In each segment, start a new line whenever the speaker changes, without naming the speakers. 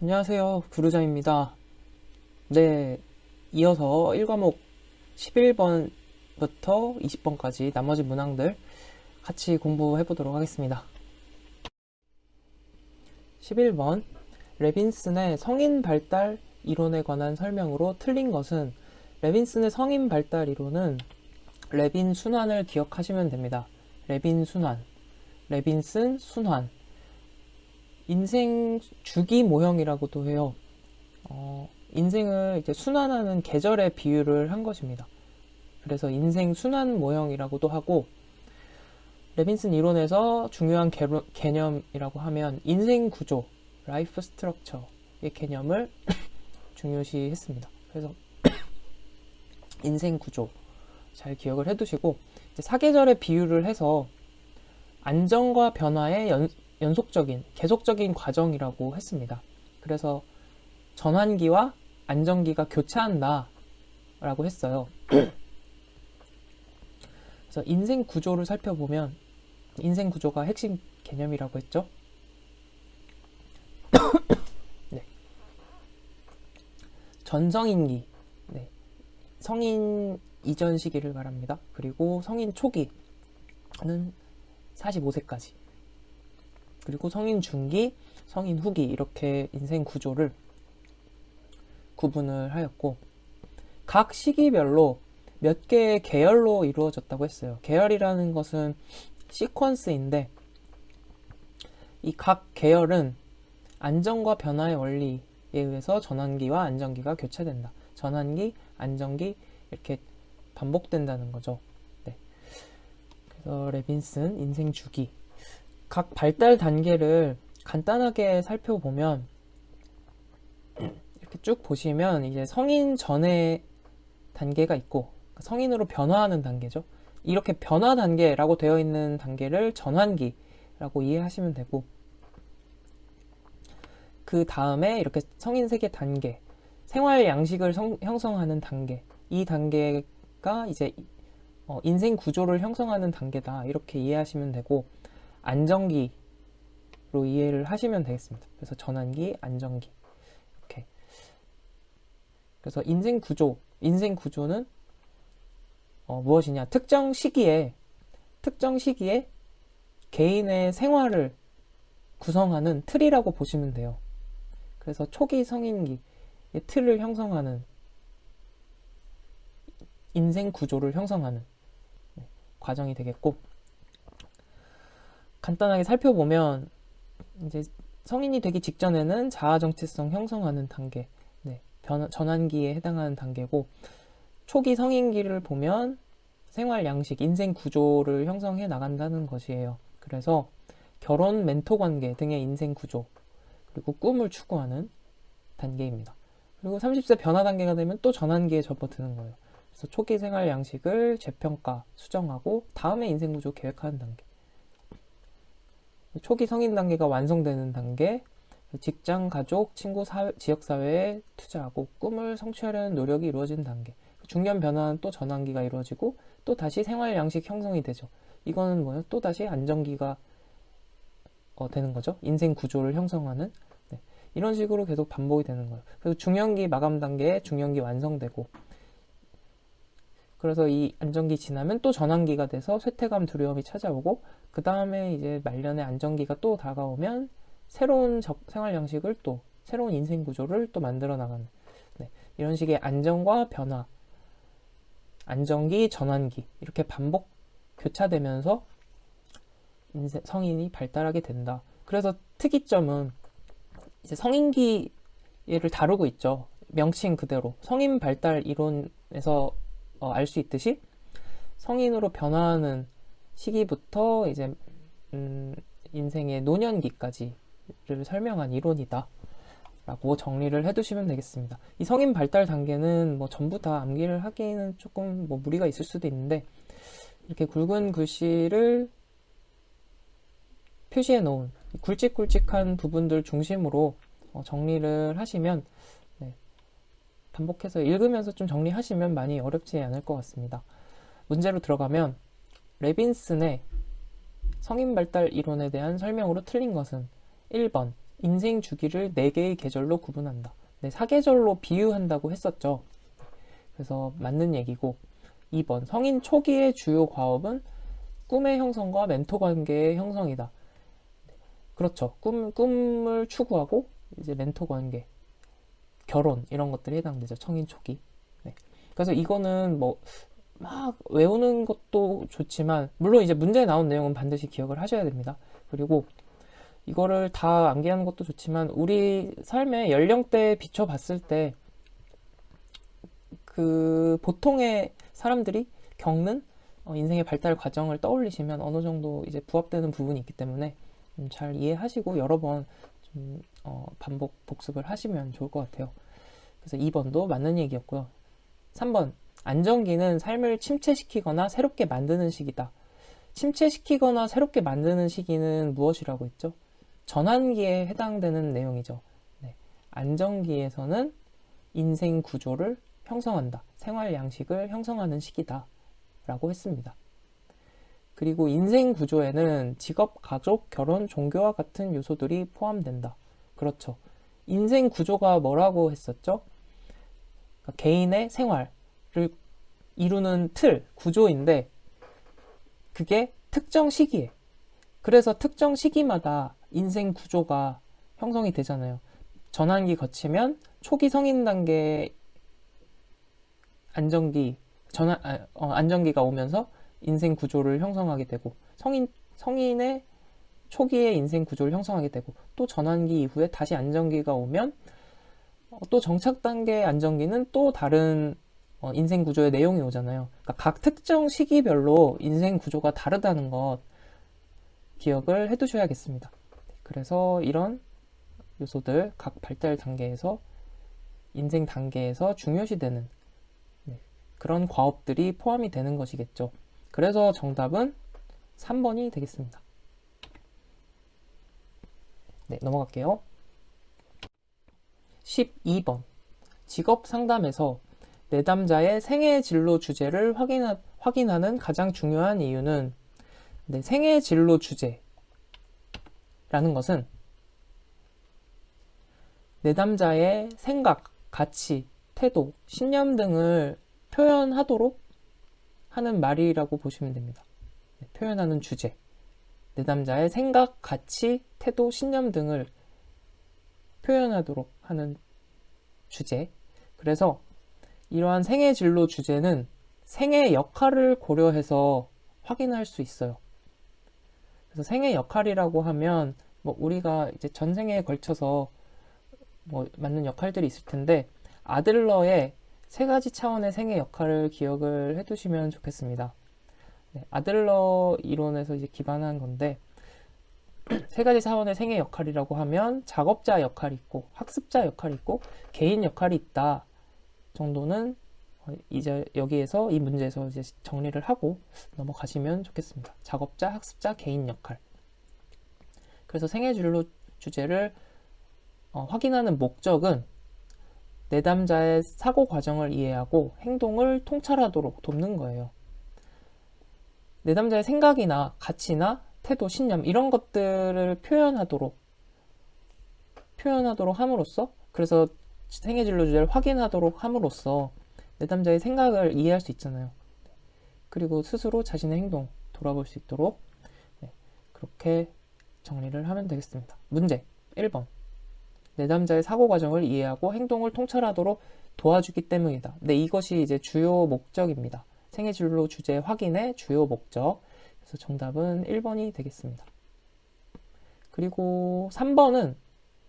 안녕하세요. 구루자입니다. 네, 이어서 1과목 11번부터 20번까지 나머지 문항들 같이 공부해 보도록 하겠습니다. 11번, 레빈슨의 성인 발달 이론에 관한 설명으로 틀린 것은, 레빈슨의 성인 발달 이론은 레빈 순환을 기억하시면 됩니다. 레빈 순환, 레빈슨 순환, 인생 주기 모형이라고도 해요. 인생을 이제 순환하는 계절에 비유를 한 것입니다. 그래서 인생 순환 모형이라고도 하고, 레빈슨 이론에서 중요한 개념이라고 하면 인생 구조, 라이프 스트럭처의 개념을 중요시했습니다. 그래서 인생 구조 잘 기억을 해두시고, 이제 사계절에 비유를 해서 안정과 변화의 연속적인, 계속적인 과정이라고 했습니다. 그래서 전환기와 안정기가 교차한다 라고 했어요. 그래서 인생 구조를 살펴보면, 인생 구조가 핵심 개념이라고 했죠. 네. 전성인기, 네. 성인 이전 시기를 말합니다. 그리고 성인 초기는 45세까지, 그리고 성인 중기, 성인 후기, 이렇게 인생 구조를 구분을 하였고, 각 시기별로 몇 개의 계열로 이루어졌다고 했어요. 계열이라는 것은 시퀀스인데, 이 각 계열은 안정과 변화의 원리에 의해서 전환기와 안정기가 교차된다. 전환기, 안정기, 이렇게 반복된다는 거죠. 네. 그래서 레빈슨 인생 주기, 각 발달 단계를 간단하게 살펴보면, 이렇게 쭉 보시면 이제 성인 전의 단계가 있고, 성인으로 변화하는 단계죠. 이렇게 변화 단계라고 되어 있는 단계를 전환기라고 이해하시면 되고, 그 다음에 이렇게 성인 세계 단계, 생활 양식을 형성하는 단계, 이 단계가 이제 인생 구조를 형성하는 단계다, 이렇게 이해하시면 되고, 안정기로 이해를 하시면 되겠습니다. 그래서 전환기, 안정기, 이렇게. 그래서 인생 구조는 무엇이냐? 특정 시기에 개인의 생활을 구성하는 틀이라고 보시면 돼요. 그래서 초기 성인기의 틀을 형성하는, 인생 구조를 형성하는 과정이 되겠고, 간단하게 살펴보면 이제 성인이 되기 직전에는 자아 정체성 형성하는 단계, 네, 전환기에 해당하는 단계고, 초기 성인기를 보면 생활 양식, 인생 구조를 형성해 나간다는 것이에요. 그래서 결혼, 멘토 관계 등의 인생 구조, 그리고 꿈을 추구하는 단계입니다. 그리고 30세 변화 단계가 되면 또 전환기에 접어드는 거예요. 그래서 초기 생활 양식을 재평가, 수정하고 다음에 인생 구조 계획하는 단계. 초기 성인 단계가 완성되는 단계, 직장, 가족, 친구, 지역사회에 투자하고 꿈을 성취하려는 노력이 이루어지는 단계. 중년 변화는 또 전환기가 이루어지고, 또 다시 생활 양식 형성이 되죠. 이거는 뭐예요? 또 다시 안정기가 되는 거죠. 인생 구조를 형성하는. 네. 이런 식으로 계속 반복이 되는 거예요. 그래서 중년기 마감 단계에 중년기 완성되고, 그래서 이 안정기 지나면 또 전환기가 돼서 쇠퇴감, 두려움이 찾아오고, 그 다음에 이제 말년에 안정기가 또 다가오면 새로운 생활 양식을, 또 새로운 인생 구조를 또 만들어 나가는, 네. 이런 식의 안정과 변화, 안정기, 전환기, 이렇게 반복 교차되면서 성인이 발달하게 된다. 그래서 특이점은 이제 성인기를 다루고 있죠. 명칭 그대로 성인 발달 이론에서 알 수 있듯이, 성인으로 변화하는 시기부터 이제 인생의 노년기까지를 설명한 이론이다 라고 정리를 해두시면 되겠습니다. 이 성인 발달 단계는 뭐 전부 다 암기를 하기에는 조금 뭐 무리가 있을 수도 있는데, 이렇게 굵은 글씨를 표시해 놓은 굵직굵직한 부분들 중심으로 정리를 하시면, 네, 반복해서 읽으면서 좀 정리하시면 많이 어렵지 않을 것 같습니다. 문제로 들어가면, 레빈슨의 성인 발달 이론에 대한 설명으로 틀린 것은 1번 인생 주기를 4개의 계절로 구분한다. 네, 사계절로 비유한다고 했었죠. 그래서 맞는 얘기고 2번 성인 초기의 주요 과업은 꿈의 형성과 멘토 관계의 형성이다. 그렇죠. 꿈을 추구하고 이제 멘토 관계, 결혼 이런 것들이 해당되죠. 성인 초기. 네. 그래서 이거는 뭐 막 외우는 것도 좋지만 물론 이제 문제에 나온 내용은 반드시 기억을 하셔야 됩니다. 그리고 이거를 다 암기하는 것도 좋지만 우리 삶의 연령대에 비춰봤을 때 그 보통의 사람들이 겪는 인생의 발달 과정을 떠올리시면 어느 정도 이제 부합되는 부분이 있기 때문에 잘 이해하시고 여러 번 좀 반복 복습을 하시면 좋을 것 같아요. 그래서 2번도 맞는 얘기였고요. 3번 안정기는 삶을 침체시키거나 새롭게 만드는 시기다. 침체시키거나 새롭게 만드는 시기는 무엇이라고 했죠? 전환기에 해당되는 내용이죠. 네. 안정기에서는 인생 구조를 형성한다. 생활 양식을 형성하는 시기다. 라고 했습니다. 그리고 인생 구조에는 직업, 가족, 결혼, 종교와 같은 요소들이 포함된다. 그렇죠. 인생 구조가 뭐라고 했었죠? 그러니까 개인의 생활을 이루는 틀, 구조인데 그게 특정 시기에 그래서 특정 시기마다 인생 구조가 형성이 되잖아요. 전환기 거치면 초기 성인 단계 안정기가 오면서 인생 구조를 형성하게 되고 성인의 초기의 인생 구조를 형성하게 되고 또 전환기 이후에 다시 안정기가 오면 또 정착 단계 안정기는 또 다른 인생 구조의 내용이 오잖아요. 그러니까 각 특정 시기별로 인생 구조가 다르다는 것 기억을 해두셔야겠습니다. 그래서 이런 요소들 각 발달 단계에서 인생 단계에서 중요시되는 그런 과업들이 포함이 되는 것이겠죠. 그래서 정답은 3번이 되겠습니다. 네, 넘어갈게요. 12번 직업 상담에서 내담자의 생애 진로 주제를 확인하는 가장 중요한 이유는 생애 진로 주제라는 것은 내담자의 생각, 가치, 태도, 신념 등을 표현하도록 하는 말이라고 보시면 됩니다. 표현하는 주제. 내담자의 생각, 가치, 태도, 신념 등을 표현하도록 하는 주제. 그래서 이러한 생애 진로 주제는 생애 역할을 고려해서 확인할 수 있어요. 그래서 생애 역할이라고 하면 우리가 이제 전생에 걸쳐서 맞는 역할들이 있을 텐데 아들러의 3가지 차원의 생애 역할을 기억을 해두시면 좋겠습니다. 아들러 이론에서 이제 기반한 건데 3가지 차원의 생애 역할이라고 하면 작업자 역할이 있고 학습자 역할이 있고 개인 역할이 있다 정도는 이제 여기에서 이 문제에서 이제 정리를 하고 넘어가시면 좋겠습니다. 작업자, 학습자, 개인 역할. 그래서 생애 진로 주제를 확인하는 목적은 내담자의 사고 과정을 이해하고 행동을 통찰하도록 돕는 거예요. 내담자의 생각이나 가치나 태도, 신념 이런 것들을 표현하도록 함으로써 그래서 생애 진로 주제를 확인하도록 함으로써 내담자의 생각을 이해할 수 있잖아요. 그리고 스스로 자신의 행동 돌아볼 수 있도록 그렇게 정리를 하면 되겠습니다. 문제 1번 내담자의 사고 과정을 이해하고 행동을 통찰하도록 도와주기 때문이다. 이것이 이제 주요 목적입니다. 생애 진로 주제 확인의 주요 목적. 그래서 정답은 1번이 되겠습니다. 그리고 3번은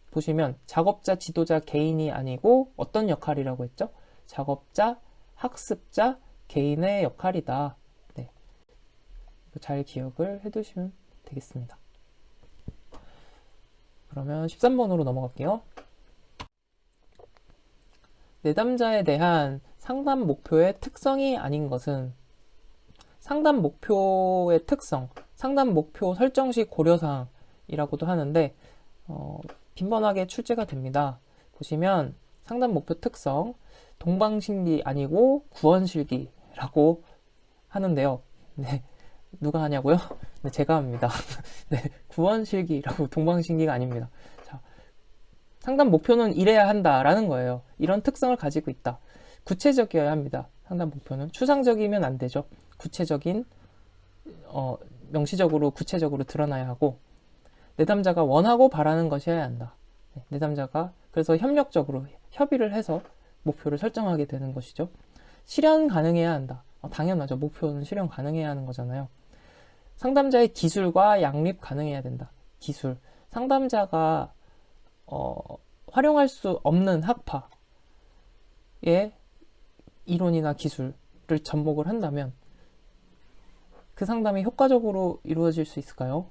보시면 작업자, 지도자, 개인이 아니고 어떤 역할이라고 했죠? 작업자, 학습자, 개인의 역할이다. 잘 기억을 해두시면 되겠습니다. 그러면 13번으로 넘어갈게요. 내담자에 대한 상담 목표의 특성이 아닌 것은 상담 목표의 특성, 상담 목표 설정 시 고려사항이라고도 하는데 빈번하게 출제가 됩니다. 보시면 상담 목표 특성, 동방신기 아니고 구원실기라고 하는데요. 누가 하냐고요? 제가 합니다. 구원실기라고 동방신기가 아닙니다. 자, 상담 목표는 이래야 한다라는 거예요. 이런 특성을 가지고 있다. 구체적이어야 합니다. 상담 목표는 추상적이면 안 되죠. 구체적인 명시적으로 구체적으로 드러나야 하고 내담자가 원하고 바라는 것이어야 한다. 내담자가 그래서 협력적으로 협의를 해서 목표를 설정하게 되는 것이죠. 실현 가능해야 한다. 당연하죠. 목표는 실현 가능해야 하는 거잖아요. 상담자의 기술과 양립 가능해야 된다. 기술. 상담자가 활용할 수 없는 학파의 이론이나 기술을 접목을 한다면 그 상담이 효과적으로 이루어질 수 있을까요?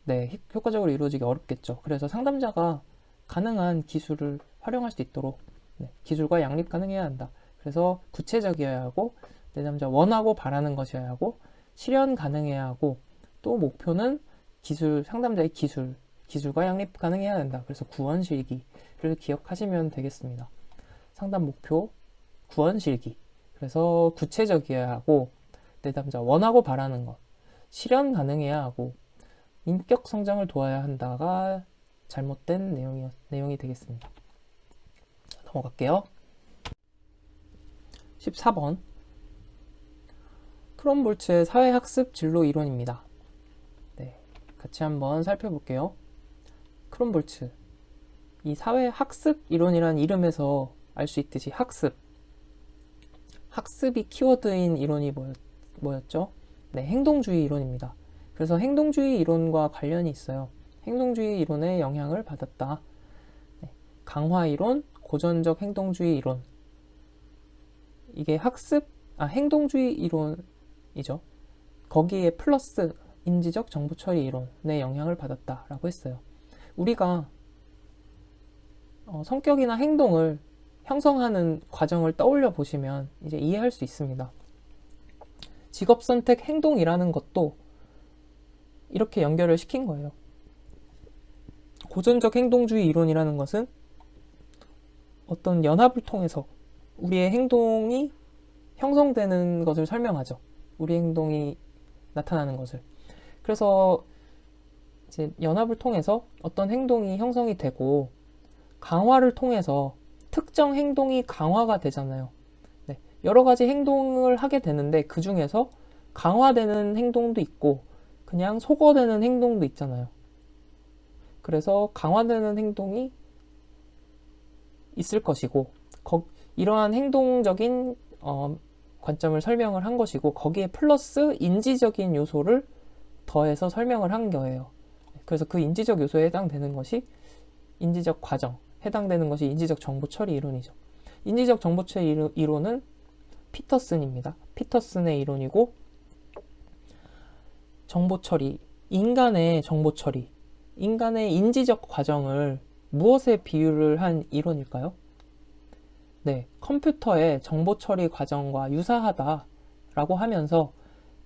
네, 효과적으로 이루어지기 어렵겠죠. 그래서 상담자가 가능한 기술을 활용할 수 있도록 기술과 양립 가능해야 한다. 그래서 구체적이어야 하고 내담자 원하고 바라는 것이어야 하고 실현 가능해야 하고 또 목표는 상담자의 기술과 양립 가능해야 한다. 그래서 구원실기를 기억하시면 되겠습니다. 상담 목표, 구원실기. 그래서 구체적이어야 하고 내담자 원하고 바라는 것, 실현 가능해야 하고 인격 성장을 도와야 한다가 잘못된 내용이 되겠습니다. 넘어갈게요. 14번 크롬볼츠의 사회학습 진로 이론입니다. 네, 같이 한번 살펴볼게요. 크롬볼츠 이 사회학습 이론이라는 이름에서 알 수 있듯이 학습이 키워드인 이론이 뭐였죠? 네, 행동주의 이론입니다. 그래서 행동주의 이론과 관련이 있어요. 행동주의 이론의 영향을 받았다. 네, 강화 이론, 고전적 행동주의 이론. 이게 행동주의 이론이죠. 거기에 플러스 인지적 정보 처리 이론의 영향을 받았다라고 했어요. 우리가 성격이나 행동을 형성하는 과정을 떠올려 보시면 이제 이해할 수 있습니다. 직업 선택 행동이라는 것도 이렇게 연결을 시킨 거예요. 고전적 행동주의 이론이라는 것은 어떤 연합을 통해서 우리의 행동이 형성되는 것을 설명하죠. 우리 행동이 나타나는 것을. 그래서 이제 연합을 통해서 어떤 행동이 형성이 되고 강화를 통해서 특정 행동이 강화가 되잖아요. 네, 여러 가지 행동을 하게 되는데 그 중에서 강화되는 행동도 있고 그냥 소거되는 행동도 있잖아요. 그래서 강화되는 행동이 있을 것이고 이러한 행동적인 관점을 설명을 한 것이고 거기에 플러스 인지적인 요소를 더해서 설명을 한 거예요. 그래서 그 인지적 요소에 해당되는 것이 인지적 과정, 해당되는 것이 인지적 정보 처리 이론이죠. 인지적 정보 처리 이론은 피터슨입니다. 피터슨의 이론이고 정보 처리, 인간의 정보 처리, 인간의 인지적 과정을 무엇에 비유를 한 이론일까요? 네, 컴퓨터의 정보 처리 과정과 유사하다라고 하면서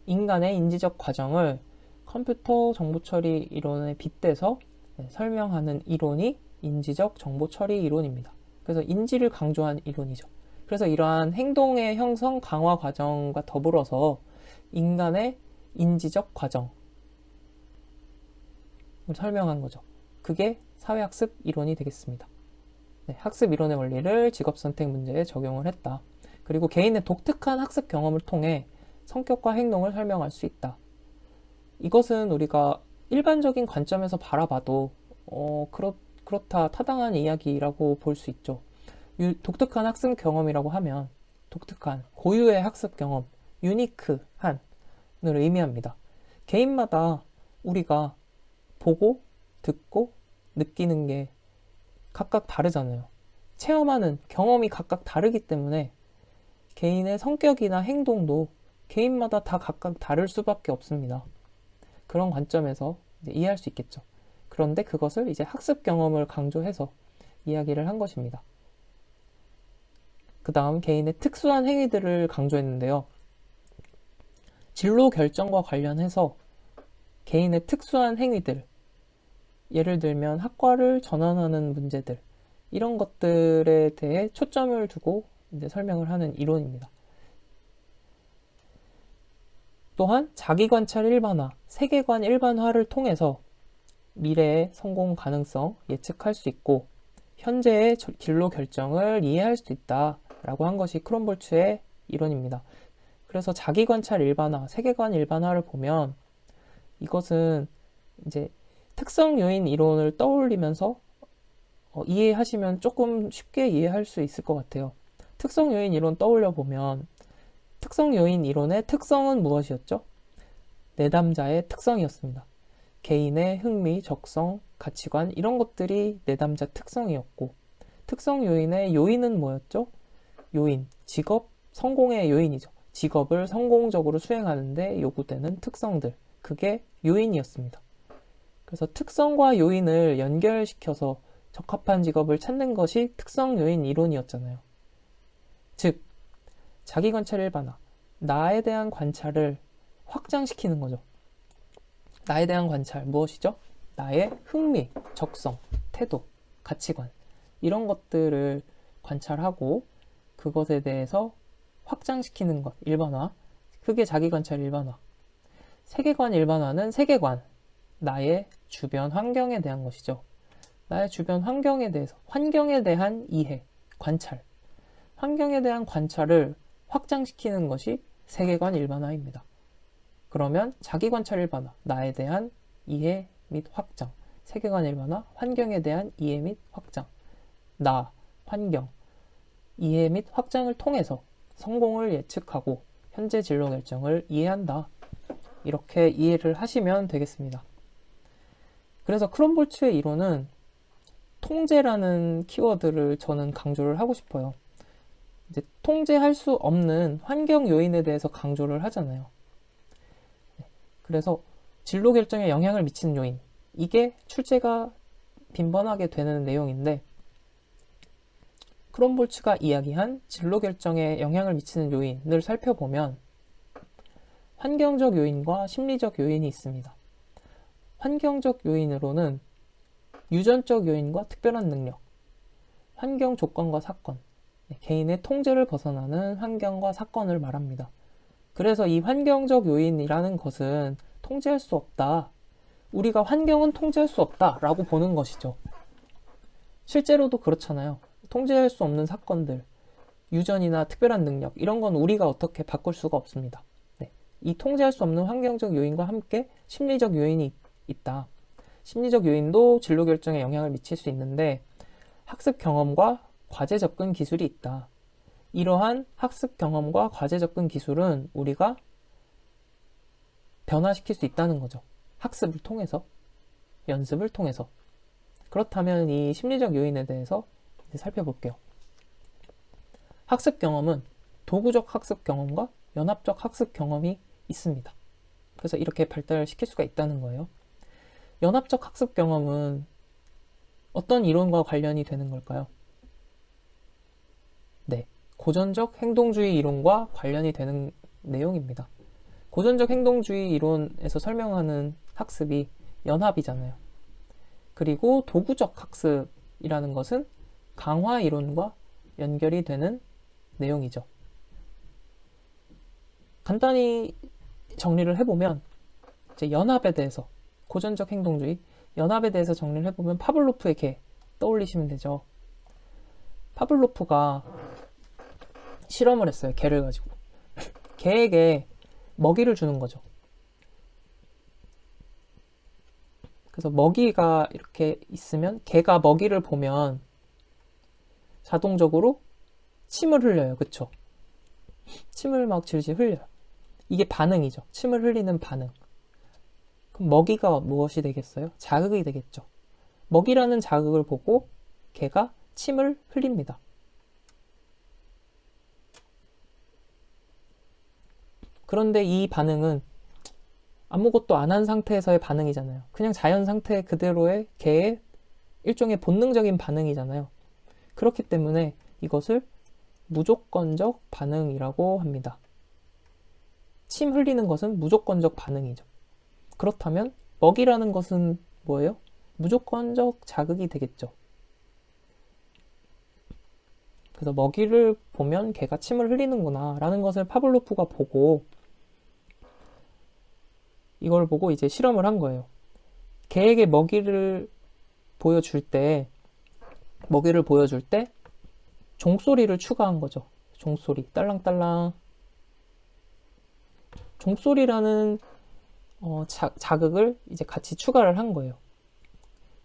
인간의 인지적 과정을 컴퓨터 정보 처리 이론에 빗대서 설명하는 이론이 인지적 정보 처리 이론입니다. 그래서 인지를 강조한 이론이죠. 그래서 이러한 행동의 형성 강화 과정과 더불어서 인간의 인지적 과정을 설명한 거죠. 그게 사회학습 이론이 되겠습니다. 네, 학습 이론의 원리를 직업선택 문제에 적용을 했다. 그리고 개인의 독특한 학습 경험을 통해 성격과 행동을 설명할 수 있다. 이것은 우리가 일반적인 관점에서 바라봐도 그렇다 타당한 이야기라고 볼 수 있죠. 독특한 학습 경험이라고 하면 독특한 고유의 학습 경험, 유니크한을 의미합니다. 개인마다 우리가 보고 듣고 느끼는 게 각각 다르잖아요. 체험하는 경험이 각각 다르기 때문에 개인의 성격이나 행동도 개인마다 다 각각 다를 수밖에 없습니다. 그런 관점에서 이제 이해할 수 있겠죠. 그런데 그것을 이제 학습 경험을 강조해서 이야기를 한 것입니다. 그 다음 개인의 특수한 행위들을 강조했는데요. 진로 결정과 관련해서 개인의 특수한 행위들, 예를 들면 학과를 전환하는 문제들, 이런 것들에 대해 초점을 두고 이제 설명을 하는 이론입니다. 또한 자기관찰 일반화, 세계관 일반화를 통해서 미래의 성공 가능성 예측할 수 있고 현재의 진로 결정을 이해할 수 있다라고 한 것이 크롬볼츠의 이론입니다. 그래서 자기 관찰 일반화, 세계관 일반화를 보면 이것은 이제 특성 요인 이론을 떠올리면서 이해하시면 조금 쉽게 이해할 수 있을 것 같아요. 특성 요인 이론 떠올려 보면 특성 요인 이론의 특성은 무엇이었죠? 내담자의 특성이었습니다. 개인의 흥미, 적성, 가치관 이런 것들이 내담자 특성이었고 특성 요인의 요인은 뭐였죠? 요인, 직업, 성공의 요인이죠. 직업을 성공적으로 수행하는데 요구되는 특성들, 그게 요인이었습니다. 그래서 특성과 요인을 연결시켜서 적합한 직업을 찾는 것이 특성 요인 이론이었잖아요. 즉, 자기 관찰 일반화, 나에 대한 관찰을 확장시키는 거죠. 나에 대한 관찰, 무엇이죠? 나의 흥미, 적성, 태도, 가치관 이런 것들을 관찰하고 그것에 대해서 확장시키는 것, 일반화. 그게 자기 관찰 일반화. 세계관 일반화는 세계관, 나의 주변 환경에 대한 것이죠. 나의 주변 환경에 대해서, 환경에 대한 이해, 관찰. 환경에 대한 관찰을 확장시키는 것이 세계관 일반화입니다. 그러면 자기 관찰 일반화, 나에 대한 이해 및 확장. 세계관 일반화, 환경에 대한 이해 및 확장. 나, 환경, 이해 및 확장을 통해서 성공을 예측하고 현재 진로 결정을 이해한다. 이렇게 이해를 하시면 되겠습니다. 그래서 크롬볼츠의 이론은 통제라는 키워드를 저는 강조를 하고 싶어요. 이제 통제할 수 없는 환경 요인에 대해서 강조를 하잖아요. 그래서 진로 결정에 영향을 미치는 요인, 이게 출제가 빈번하게 되는 내용인데 크롬볼츠가 이야기한 진로 결정에 영향을 미치는 요인을 살펴보면 환경적 요인과 심리적 요인이 있습니다. 환경적 요인으로는 유전적 요인과 특별한 능력, 환경 조건과 사건, 개인의 통제를 벗어나는 환경과 사건을 말합니다. 그래서 이 환경적 요인이라는 것은 통제할 수 없다. 우리가 환경은 통제할 수 없다라고 보는 것이죠. 실제로도 그렇잖아요. 통제할 수 없는 사건들, 유전이나 특별한 능력 이런 건 우리가 어떻게 바꿀 수가 없습니다. 네. 이 통제할 수 없는 환경적 요인과 함께 심리적 요인이 있다. 심리적 요인도 진로 결정에 영향을 미칠 수 있는데 학습 경험과 과제 접근 기술이 있다. 이러한 학습 경험과 과제 접근 기술은 우리가 변화시킬 수 있다는 거죠. 학습을 통해서, 연습을 통해서. 그렇다면 이 심리적 요인에 대해서 이제 살펴볼게요. 학습 경험은 도구적 학습 경험과 연합적 학습 경험이 있습니다. 그래서 이렇게 발달시킬 수가 있다는 거예요. 연합적 학습 경험은 어떤 이론과 관련이 되는 걸까요? 네, 고전적 행동주의 이론과 관련이 되는 내용입니다. 고전적 행동주의 이론에서 설명하는 학습이 연합이잖아요. 그리고 도구적 학습이라는 것은 강화 이론과 연결이 되는 내용이죠. 간단히 정리를 해보면 이제 연합에 대해서 고전적 행동주의, 연합에 대해서 정리를 해보면 파블로프의 개 떠올리시면 되죠. 파블로프가 실험을 했어요. 개를 가지고. 개에게 먹이를 주는 거죠. 그래서 먹이가 이렇게 있으면 개가 먹이를 보면 자동적으로 침을 흘려요. 그쵸? 침을 막 질질 흘려요. 이게 반응이죠. 침을 흘리는 반응. 그럼 먹이가 무엇이 되겠어요? 자극이 되겠죠. 먹이라는 자극을 보고 개가 침을 흘립니다. 그런데 이 반응은 아무것도 안 한 상태에서의 반응이잖아요. 그냥 자연 상태 그대로의 개의 일종의 본능적인 반응이잖아요. 그렇기 때문에 이것을 무조건적 반응이라고 합니다. 침 흘리는 것은 무조건적 반응이죠. 그렇다면 먹이라는 것은 뭐예요? 무조건적 자극이 되겠죠. 그래서 먹이를 보면 개가 침을 흘리는구나 라는 것을 파블로프가 보고 이걸 보고 이제 실험을 한 거예요. 개에게 먹이를 보여줄 때 종소리를 추가한 거죠. 종소리, 딸랑딸랑. 종소리라는 자극을 이제 같이 추가를 한 거예요.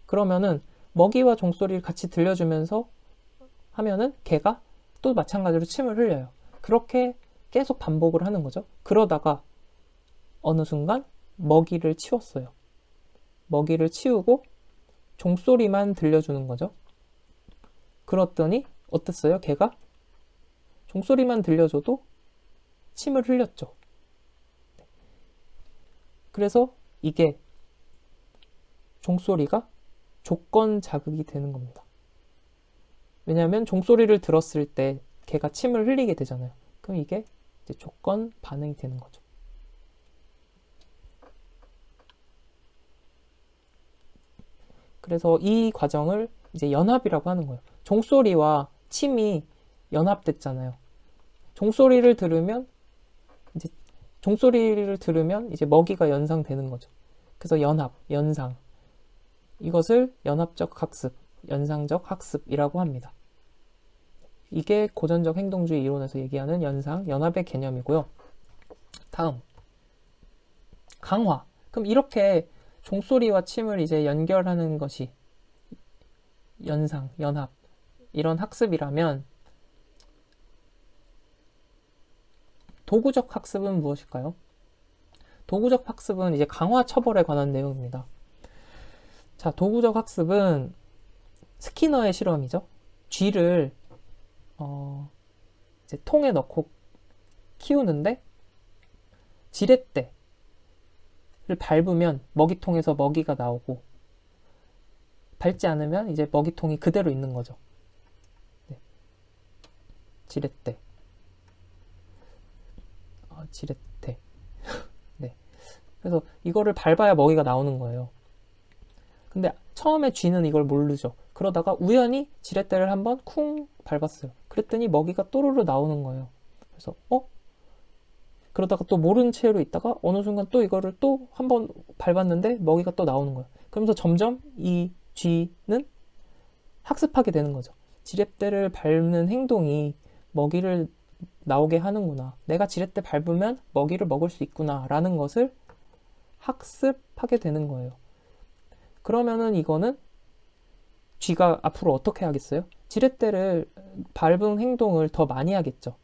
그러면은 먹이와 종소리를 같이 들려주면서 하면은 개가 또 마찬가지로 침을 흘려요. 그렇게 계속 반복을 하는 거죠. 그러다가 어느 순간 먹이를 치웠어요. 먹이를 치우고 종소리만 들려주는 거죠. 그랬더니 어땠어요? 개가 종소리만 들려줘도 침을 흘렸죠. 그래서 이게 종소리가 조건 자극이 되는 겁니다. 왜냐하면 종소리를 들었을 때 개가 침을 흘리게 되잖아요. 그럼 이게 이제 조건 반응이 되는 거죠. 그래서 이 과정을 이제 연합이라고 하는 거예요. 종소리와 침이 연합됐잖아요. 종소리를 들으면 이제 먹이가 연상되는 거죠. 그래서 연상. 이것을 연합적 학습, 연상적 학습이라고 합니다. 이게 고전적 행동주의 이론에서 얘기하는 연합의 개념이고요. 다음, 강화. 그럼 이렇게 종소리와 침을 이제 연결하는 것이 연합, 이런 학습이라면 도구적 학습은 무엇일까요? 도구적 학습은 이제 강화 처벌에 관한 내용입니다. 자, 도구적 학습은 스키너의 실험이죠. 쥐를 이제 통에 넣고 키우는데 지렛대를 밟으면 먹이통에서 먹이가 나오고 밟지 않으면 이제 먹이통이 그대로 있는 거죠. 네. 지렛대. 네. 그래서 이거를 밟아야 먹이가 나오는 거예요. 근데 처음에 쥐는 이걸 모르죠. 그러다가 우연히 지렛대를 한번 쿵 밟았어요. 그랬더니 먹이가 또르르 나오는 거예요. 그래서 그러다가 또 모른 채로 있다가 어느 순간 또 이거를 또 한번 밟았는데 먹이가 또 나오는 거예요. 그러면서 점점 이 쥐는 학습하게 되는 거죠. 지렛대를 밟는 행동이 먹이를 나오게 하는구나. 내가 지렛대 밟으면 먹이를 먹을 수 있구나 라는 것을 학습하게 되는 거예요. 그러면은 이거는 쥐가 앞으로 어떻게 하겠어요? 지렛대를 밟은 행동을 더 많이 하겠죠.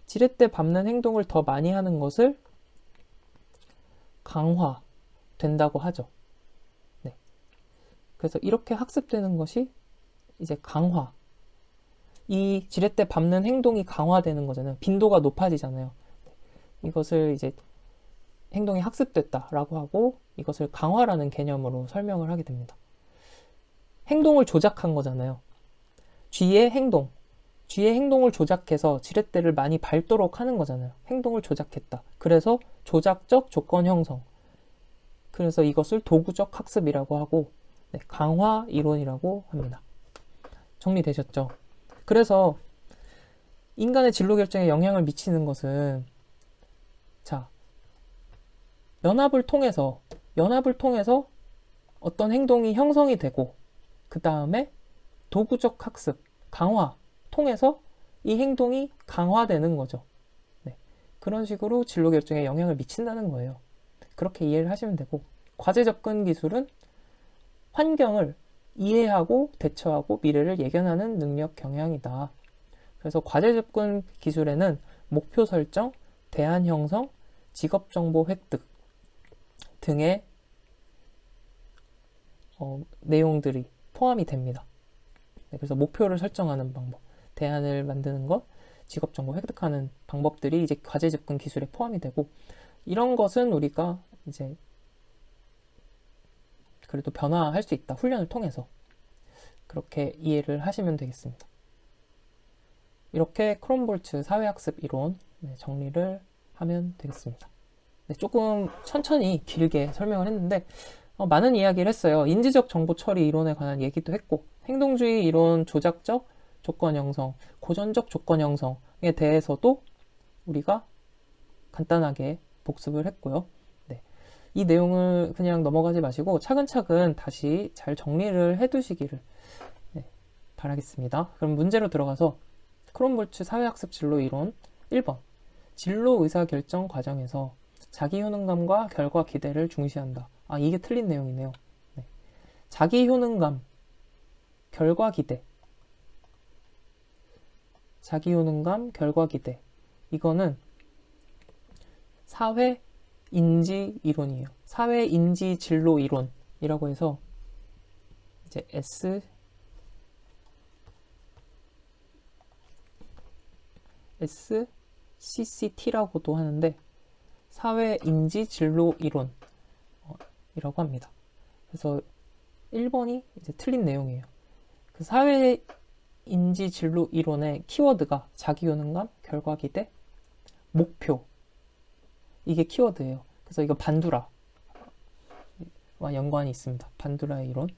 지렛대 밟는 행동을 더 많이 하는 것을 강화된다고 하죠. 네. 그래서 이렇게 학습되는 것이 이제 강화. 이 지렛대 밟는 행동이 강화되는 거잖아요. 빈도가 높아지잖아요. 이것을 이제 행동이 학습됐다라고 하고 이것을 강화라는 개념으로 설명을 하게 됩니다. 행동을 조작한 거잖아요. 쥐의 행동을 조작해서 지렛대를 많이 밟도록 하는 거잖아요. 행동을 조작했다. 그래서 조작적 조건 형성. 그래서 이것을 도구적 학습이라고 하고 강화 이론이라고 합니다. 정리되셨죠? 그래서 인간의 진로 결정에 영향을 미치는 것은 연합을 통해서 어떤 행동이 형성이 되고 그 다음에 도구적 학습, 강화 통해서 이 행동이 강화되는 거죠. 네. 그런 식으로 진로 결정에 영향을 미친다는 거예요. 그렇게 이해를 하시면 되고 과제 접근 기술은 환경을 이해하고 대처하고 미래를 예견하는 능력 경향이다. 그래서 과제 접근 기술에는 목표 설정, 대안 형성, 직업 정보 획득 등의 내용들이 포함이 됩니다. 네, 그래서 목표를 설정하는 방법, 대안을 만드는 것, 직업 정보 획득하는 방법들이 이제 과제 접근 기술에 포함이 되고 이런 것은 우리가 이제 그래도 변화할 수 있다. 훈련을 통해서 그렇게 이해를 하시면 되겠습니다. 이렇게 크롬볼츠 사회학습 이론 정리를 하면 되겠습니다. 네, 조금 천천히 길게 설명을 했는데 많은 이야기를 했어요. 인지적 정보 처리 이론에 관한 얘기도 했고 행동주의 이론 조작적 조건 형성, 고전적 조건 형성에 대해서도 우리가 간단하게 복습을 했고요. 네, 이 내용을 그냥 넘어가지 마시고 차근차근 다시 잘 정리를 해두시기를 네, 바라겠습니다. 그럼 문제로 들어가서 크롬볼츠 사회학습 진로 이론 1번 진로 의사결정 과정에서 자기 효능감과 결과 기대를 중시한다. 아, 이게 틀린 내용이네요. 네. 자기 효능감, 결과 기대. 자기 효능감, 결과 기대. 이거는 사회 인지 이론이에요. 사회 인지 진로 이론이라고 해서 이제 SCCT라고도 하는데 사회 인지 진로 이론이라고 합니다. 그래서 1번이 이제 틀린 내용이에요. 그 사회 인지 진로 이론의 키워드가 자기 효능감, 결과 기대, 목표. 이게 키워드예요. 그래서 이거 반두라와 연관이 있습니다. 반두라의 이론.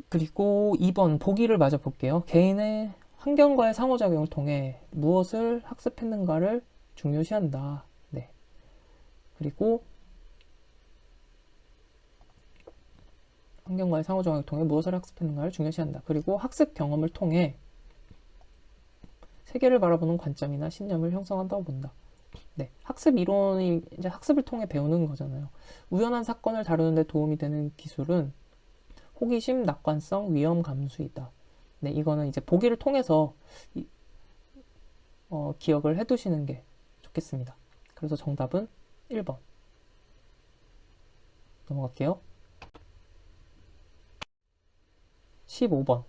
그리고 2번 보기를 마저 볼게요. 개인의 환경과의 상호작용을 통해 무엇을 학습했는가를 중요시한다. 네. 그리고 환경과의 상호작용을 통해 무엇을 학습했는가를 중요시한다. 그리고 학습 경험을 통해 세계를 바라보는 관점이나 신념을 형성한다고 본다. 네, 학습 이론이 이제 학습을 통해 배우는 거잖아요. 우연한 사건을 다루는 데 도움이 되는 기술은 호기심, 낙관성, 위험 감수이다. 네, 이거는 이제 보기를 통해서 기억을 해두시는 게 좋겠습니다. 그래서 정답은 1번. 넘어갈게요. 15번.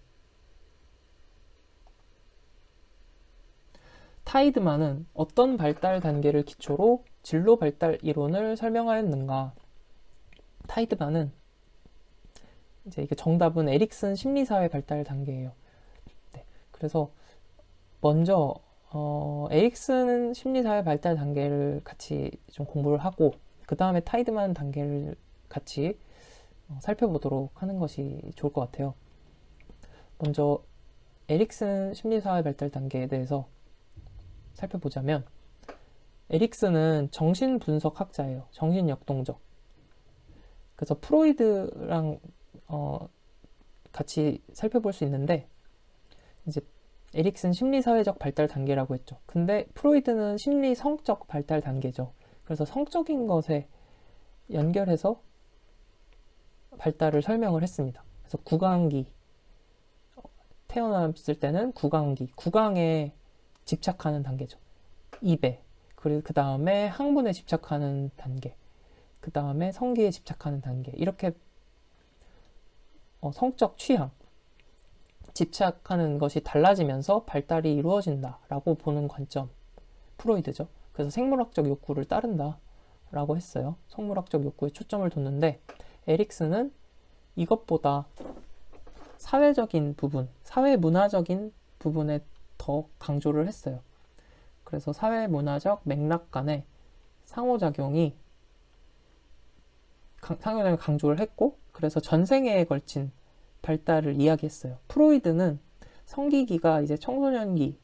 타이드만은 어떤 발달 단계를 기초로 진로 발달 이론을 설명하였는가? 타이드만은 이제 이게 정답은 에릭슨 심리사회 발달 단계예요. 네, 그래서 먼저 에릭슨 심리사회 발달 단계를 같이 좀 공부를 하고 그 다음에 타이드만 단계를 같이 살펴보도록 하는 것이 좋을 것 같아요. 먼저 에릭슨 심리사회 발달 단계에 대해서 살펴보자면 에릭슨은 정신분석학자예요. 정신역동적. 그래서 프로이드랑 같이 살펴볼 수 있는데 이제 에릭슨 심리사회적 발달 단계라고 했죠. 근데 프로이드는 심리성적 발달 단계죠. 그래서 성적인 것에 연결해서 발달을 설명을 했습니다. 그래서 구강기 태어났을 때는 구강에 집착하는 단계죠. 입에. 그리고 그 다음에 항문에 집착하는 단계. 그 다음에 성기에 집착하는 단계. 이렇게 성적 취향, 집착하는 것이 달라지면서 발달이 이루어진다라고 보는 관점. 프로이드죠. 그래서 생물학적 욕구를 따른다라고 했어요. 생물학적 욕구에 초점을 뒀는데 에릭슨은 이것보다 사회적인 부분, 사회문화적인 부분에 더 강조를 했어요. 그래서 사회문화적 맥락 간의 상호작용을 강조를 했고 그래서 전생애에 걸친 발달을 이야기했어요. 프로이드는 성기기가 이제 청소년기에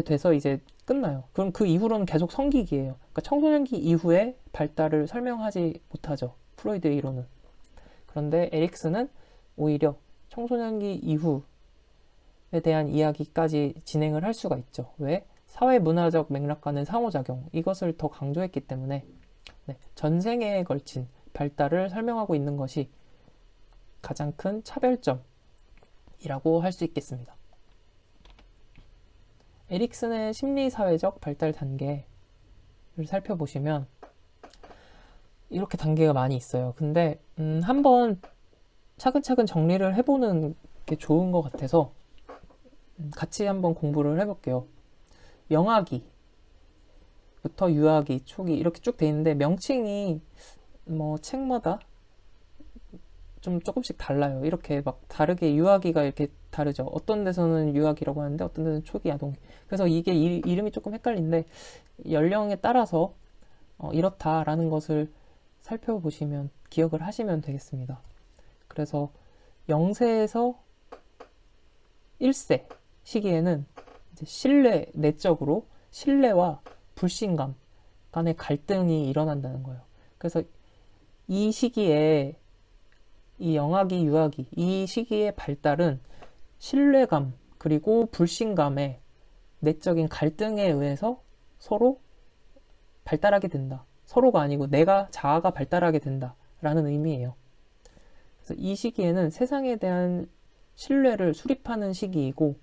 돼서 이제 끝나요. 그럼 그 이후로는 계속 성기기예요. 그러니까 청소년기 이후에 발달을 설명하지 못하죠. 프로이드의 이론은. 그런데 에릭슨은 오히려 청소년기 이후에 대한 이야기까지 진행을 할 수가 있죠. 왜? 사회문화적 맥락과는 상호작용, 이것을 더 강조했기 때문에 전생애에 걸친 발달을 설명하고 있는 것이 가장 큰 차별점이라고 할 수 있겠습니다. 에릭슨의 심리사회적 발달 단계를 살펴보시면 이렇게 단계가 많이 있어요. 근데 한번 차근차근 정리를 해보는 게 좋은 것 같아서 같이 한번 공부를 해볼게요. 영아기부터 유아기, 초기 이렇게 쭉 돼 있는데 명칭이 뭐 책마다 좀 조금씩 달라요. 이렇게 막 다르게 유아기가 이렇게 다르죠. 어떤 데서는 유아기라고 하는데 어떤 데서는 초기 아동기. 그래서 이게 이름이 조금 헷갈린데 연령에 따라서 이렇다라는 것을 살펴보시면 기억을 하시면 되겠습니다. 그래서 0세에서 1세 시기에는 이제 신뢰, 내적으로 신뢰와 불신감, 간의 갈등이 일어난다는 거예요. 그래서 이 시기에 이 영아기, 유아기 이 시기의 발달은 신뢰감 그리고 불신감의 내적인 갈등에 의해서 서로 발달하게 된다. 서로가 아니고 내가 자아가 발달하게 된다 라는 의미예요. 그래서 이 시기에는 세상에 대한 신뢰를 수립하는 시기이고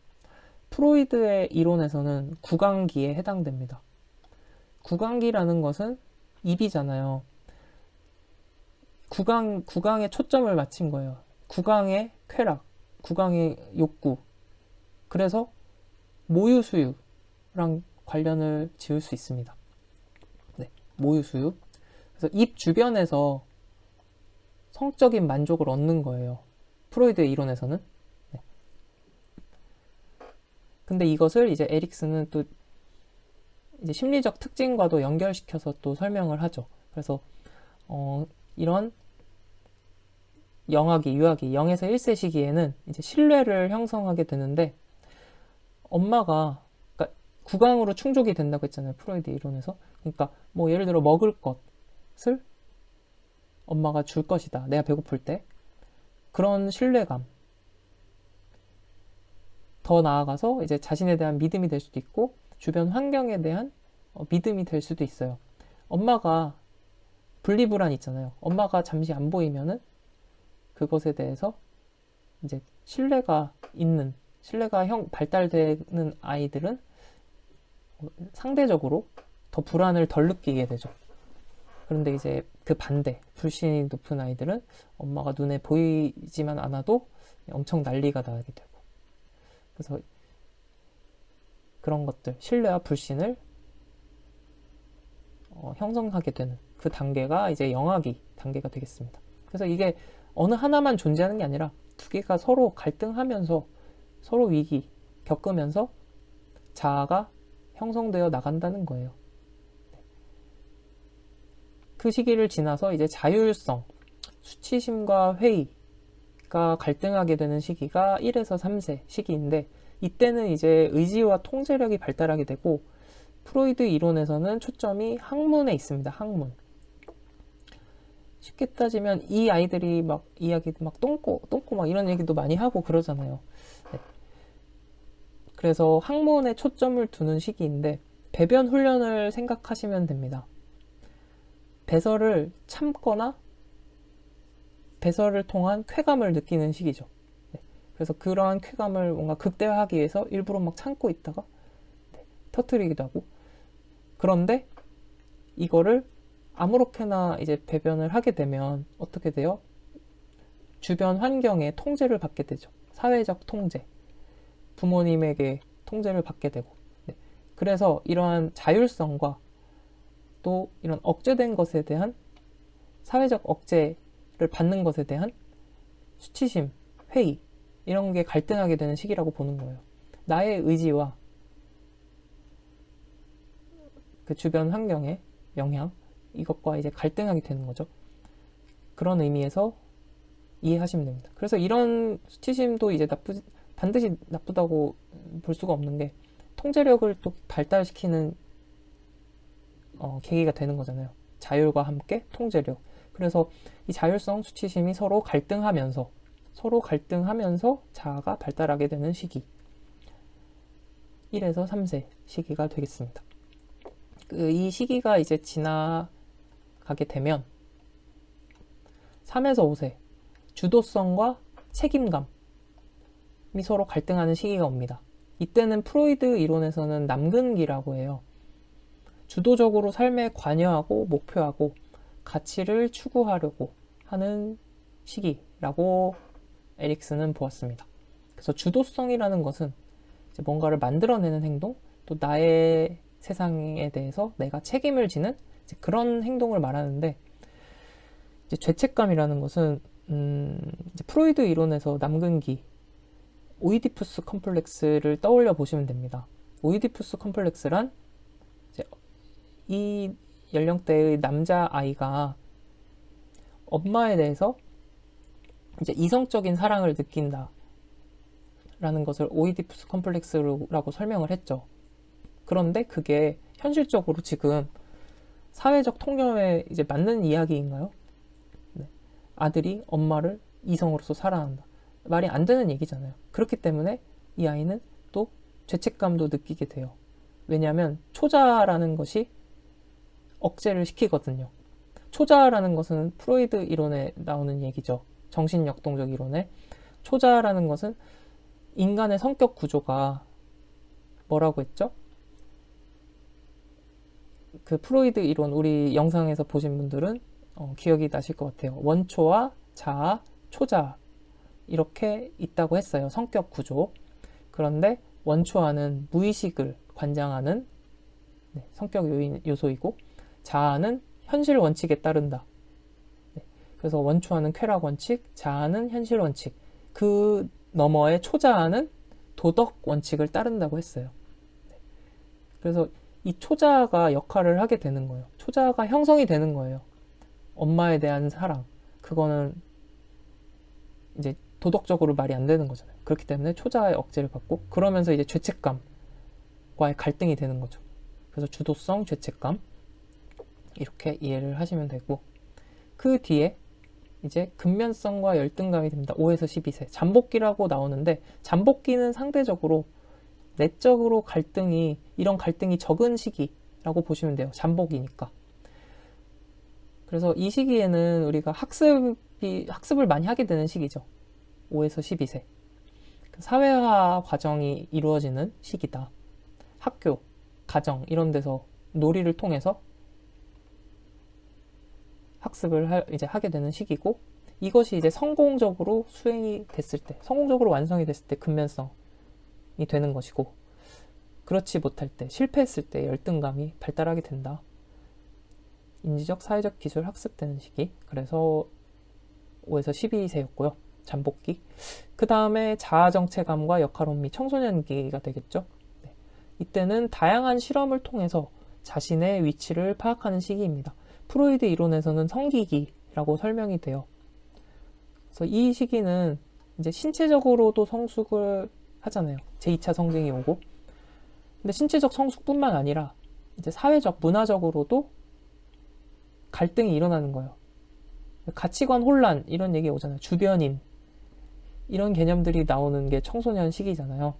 프로이드의 이론에서는 구강기에 해당됩니다. 구강기라는 것은 입이잖아요. 구강에 초점을 맞춘 거예요. 구강의 쾌락, 구강의 욕구. 그래서 모유수유랑 관련을 지을 수 있습니다. 네, 모유수유. 그래서 입 주변에서 성적인 만족을 얻는 거예요. 프로이드의 이론에서는. 네. 근데 이것을 이제 에릭슨은 또 이제 심리적 특징과도 연결시켜서 또 설명을 하죠. 그래서 이런 영아기, 유아기, 0에서 1세 시기에는 이제 신뢰를 형성하게 되는데 엄마가 그러니까 구강으로 충족이 된다고 했잖아요. 프로이드 이론에서. 그러니까 뭐 예를 들어 먹을 것을 엄마가 줄 것이다. 내가 배고플 때. 그런 신뢰감. 더 나아가서 이제 자신에 대한 믿음이 될 수도 있고 주변 환경에 대한 믿음이 될 수도 있어요. 엄마가 분리불안 있잖아요. 엄마가 잠시 안 보이면은 그것에 대해서 이제 신뢰가 발달되는 아이들은 상대적으로 더 불안을 덜 느끼게 되죠. 그런데 이제 그 반대, 불신이 높은 아이들은 엄마가 눈에 보이지만 않아도 엄청 난리가 나게 되고. 그래서 그런 것들, 신뢰와 불신을 형성하게 되는 그 단계가 이제 영아기 단계가 되겠습니다. 그래서 이게 어느 하나만 존재하는 게 아니라 두 개가 서로 갈등하면서 서로 위기 겪으면서 자아가 형성되어 나간다는 거예요. 그 시기를 지나서 이제 자율성, 수치심과 회의가 갈등하게 되는 시기가 1에서 3세 시기인데 이때는 이제 의지와 통제력이 발달하게 되고 프로이드 이론에서는 초점이 학문에 있습니다. 학문. 쉽게 따지면 이 아이들이 막 이야기 막 똥꼬 막 이런 얘기도 많이 하고 그러잖아요. 네. 그래서 학문에 초점을 두는 시기인데 배변 훈련을 생각하시면 됩니다. 배설을 참거나 배설을 통한 쾌감을 느끼는 시기죠. 네. 그래서 그러한 쾌감을 뭔가 극대화하기 위해서 일부러 막 참고 있다가 터뜨리기도 하고 그런데 이거를 아무렇게나 이제 배변을 하게 되면 어떻게 돼요? 주변 환경에 통제를 받게 되죠. 사회적 통제. 부모님에게 통제를 받게 되고. 네. 그래서 이러한 자율성과 또 이런 억제된 것에 대한 사회적 억제를 받는 것에 대한 수치심, 회의 이런 게 갈등하게 되는 시기라고 보는 거예요. 나의 의지와 그 주변 환경의 영향 이것과 이제 갈등하게 되는 거죠. 그런 의미에서 이해하시면 됩니다. 그래서 이런 수치심도 이제 반드시 나쁘다고 볼 수가 없는 게 통제력을 또 발달시키는 계기가 되는 거잖아요. 자율과 함께 통제력. 그래서 이 자율성, 수치심이 서로 갈등하면서 자아가 발달하게 되는 시기. 1에서 3세 시기가 되겠습니다. 이 시기가 이제 지나가게 되면 3에서 5세 주도성과 책임감이 서로 갈등하는 시기가 옵니다. 이때는 프로이드 이론에서는 남근기라고 해요. 주도적으로 삶에 관여하고 목표하고 가치를 추구하려고 하는 시기라고 에릭슨은 보았습니다. 그래서 주도성이라는 것은 이제 뭔가를 만들어내는 행동, 또 나의 세상에 대해서 내가 책임을 지는 그런 행동을 말하는데 이제 죄책감이라는 것은 이제 프로이드 이론에서 남근기 오이디푸스 컴플렉스를 떠올려 보시면 됩니다. 오이디푸스 컴플렉스란 이제 이 연령대의 남자 아이가 엄마에 대해서 이제 이성적인 사랑을 느낀다 라는 것을 오이디푸스 컴플렉스라고 설명을 했죠. 그런데 그게 현실적으로 지금 사회적 통념에 이제 맞는 이야기인가요? 네. 아들이 엄마를 이성으로서 사랑한다. 말이 안 되는 얘기잖아요. 그렇기 때문에 이 아이는 또 죄책감도 느끼게 돼요. 왜냐하면 초자라는 것이 억제를 시키거든요. 초자라는 것은 프로이드 이론에 나오는 얘기죠. 정신역동적 이론에. 초자라는 것은 인간의 성격 구조가 뭐라고 했죠? 그 프로이드 이론 우리 영상에서 보신 분들은 기억이 나실 것 같아요. 원초와 자아, 초자 이렇게 있다고 했어요. 성격 구조. 그런데 원초와는 무의식을 관장하는 성격 요소이고 자아는 현실 원칙에 따른다. 그래서 원초와는 쾌락 원칙, 자아는 현실 원칙. 그 너머의 초자아는 도덕 원칙을 따른다고 했어요. 그래서 이 초자가 역할을 하게 되는 거예요. 초자가 형성이 되는 거예요. 엄마에 대한 사랑. 그거는 이제 도덕적으로 말이 안 되는 거잖아요. 그렇기 때문에 초자의 억제를 받고 그러면서 이제 죄책감과의 갈등이 되는 거죠. 그래서 주도성, 죄책감 이렇게 이해를 하시면 되고 그 뒤에 이제 근면성과 열등감이 됩니다. 5에서 12세. 잠복기라고 나오는데 잠복기는 상대적으로 내적으로 이런 갈등이 적은 시기라고 보시면 돼요. 잠복이니까. 그래서 이 시기에는 우리가 학습을 많이 하게 되는 시기죠. 5에서 12세. 사회화 과정이 이루어지는 시기다. 학교, 가정 이런 데서 놀이를 통해서 학습을 이제 하게 되는 시기고 이것이 이제 성공적으로 수행이 됐을 때, 성공적으로 완성이 됐을 때 근면성이 되는 것이고 그렇지 못할 때, 실패했을 때 열등감이 발달하게 된다. 인지적, 사회적 기술 학습되는 시기. 그래서 5에서 12세였고요. 잠복기. 그 다음에 자아정체감과 역할혼미 청소년기가 되겠죠. 네. 이때는 다양한 실험을 통해서 자신의 위치를 파악하는 시기입니다. 프로이드 이론에서는 성기기라고 설명이 돼요. 그래서 이 시기는 이제 신체적으로도 성숙을 하잖아요. 제2차 성징이 오고. 근데 신체적 성숙뿐만 아니라 이제 사회적, 문화적으로도 갈등이 일어나는 거예요. 가치관 혼란 이런 얘기 오잖아요. 주변인 이런 개념들이 나오는 게 청소년 시기잖아요.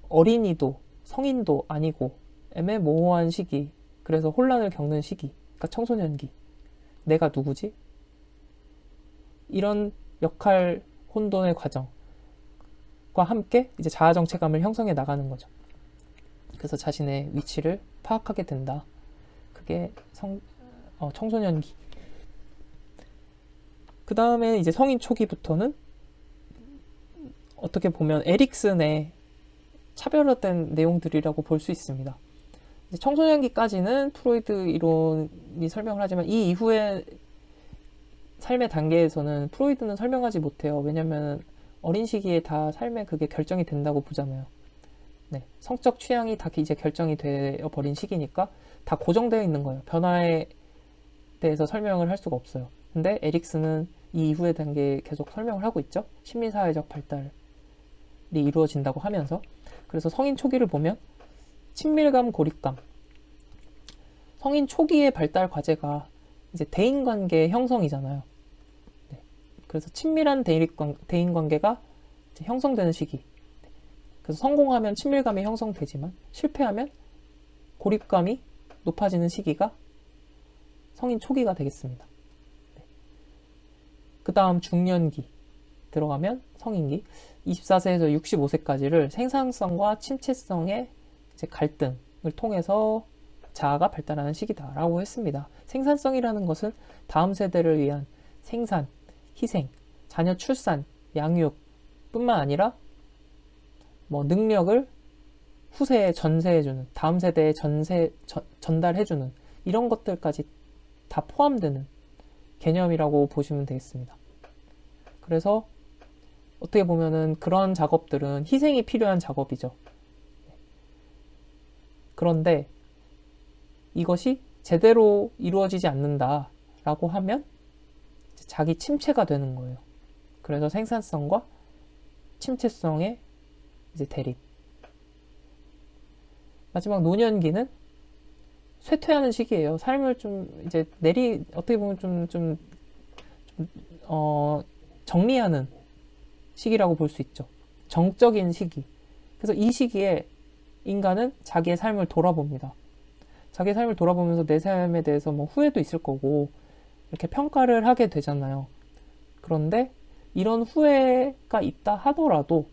어린이도 성인도 아니고 애매모호한 시기. 그래서 혼란을 겪는 시기. 그러니까 청소년기. 내가 누구지? 이런 역할 혼돈의 과정과 함께 이제 자아정체감을 형성해 나가는 거죠. 그래서 자신의 위치를 파악하게 된다. 그게 청소년기. 그 다음에 이제 성인 초기부터는 어떻게 보면 에릭슨의 차별화된 내용들이라고 볼 수 있습니다. 청소년기까지는 프로이드 이론이 설명을 하지만 이 이후에 삶의 단계에서는 프로이드는 설명하지 못해요. 왜냐면 어린 시기에 다 삶의 그게 결정이 된다고 보잖아요. 네, 성적 취향이 다 이제 결정이 되어 버린 시기니까 다 고정되어 있는 거예요. 변화에 대해서 설명을 할 수가 없어요. 근데 에릭슨은 이 이후의 단계에 계속 설명을 하고 있죠. 심리사회적 발달이 이루어진다고 하면서. 그래서 성인 초기를 보면 친밀감, 고립감. 성인 초기의 발달 과제가 이제 대인관계 형성이잖아요. 네. 그래서 친밀한 대인관계가 이제 형성되는 시기. 그래서 성공하면 친밀감이 형성되지만 실패하면 고립감이 높아지는 시기가 성인 초기가 되겠습니다. 네. 그 다음 중년기 들어가면 성인기. 24세에서 65세까지를 생산성과 침체성의 이제 갈등을 통해서 자아가 발달하는 시기다라고 했습니다. 생산성이라는 것은 다음 세대를 위한 생산, 희생, 자녀 출산, 양육 뿐만 아니라 능력을 후세에 전세해주는, 다음 세대에 전달해주는 이런 것들까지 다 포함되는 개념이라고 보시면 되겠습니다. 그래서 어떻게 보면은 그런 작업들은 희생이 필요한 작업이죠. 그런데 이것이 제대로 이루어지지 않는다라고 하면 자기 침체가 되는 거예요. 그래서 생산성과 침체성의 이제 대립. 마지막 노년기는 쇠퇴하는 시기예요. 삶을 좀 이제 어떻게 보면 정리하는 시기라고 볼 수 있죠. 정적인 시기. 그래서 이 시기에 인간은 자기의 삶을 돌아봅니다. 자기의 삶을 돌아보면서 내 삶에 대해서 뭐 후회도 있을 거고 이렇게 평가를 하게 되잖아요. 그런데 이런 후회가 있다 하더라도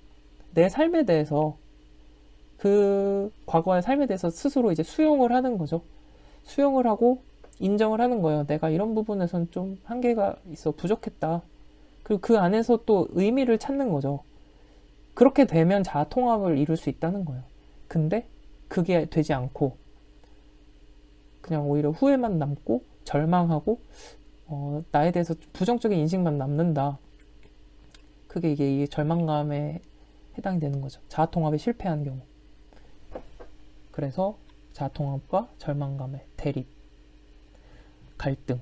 내 삶에 대해서 그 과거의 삶에 대해서 스스로 이제 수용을 하는 거죠. 수용을 하고 인정을 하는 거예요. 내가 이런 부분에선 좀 한계가 있어 부족했다. 그리고 그 안에서 또 의미를 찾는 거죠. 그렇게 되면 자아 통합을 이룰 수 있다는 거예요. 근데 그게 되지 않고 그냥 오히려 후회만 남고 절망하고 나에 대해서 부정적인 인식만 남는다. 그게 이게 절망감에 해당이 되는 거죠. 자아 통합에 실패한 경우. 그래서 자아 통합과 절망감의 대립, 갈등.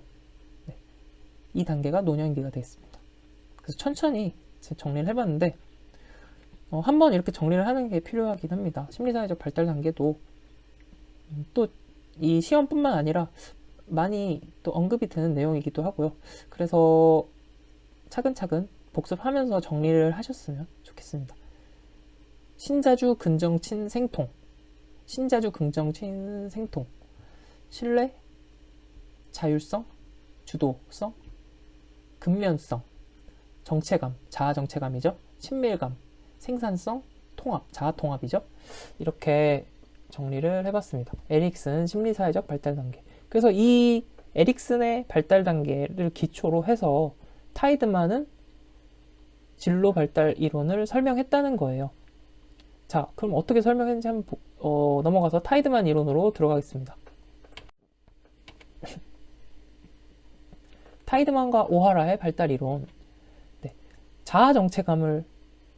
네. 이 단계가 노년기가 되겠습니다. 그래서 천천히 정리를 해봤는데 한번 이렇게 정리를 하는 게 필요하긴 합니다. 심리사회적 발달 단계도 또 이 시험뿐만 아니라 많이 또 언급이 되는 내용이기도 하고요. 그래서 차근차근 복습하면서 정리를 하셨으면 좋겠습니다. 신자주 긍정친 생통, 신자주 긍정친 생통, 신뢰, 자율성, 주도성, 근면성, 정체감, 자아 정체감이죠. 친밀감, 생산성, 통합, 자아 통합이죠. 이렇게 정리를 해봤습니다. 에릭슨 심리사회적 발달 단계. 그래서 이 에릭슨의 발달 단계를 기초로 해서 타이드만은 진로 발달 이론을 설명했다는 거예요. 자, 그럼 어떻게 설명했는지 한번 넘어가서 타이드만 이론으로 들어가겠습니다. 타이드만과 오하라의 발달 이론. 네, 자아 정체감을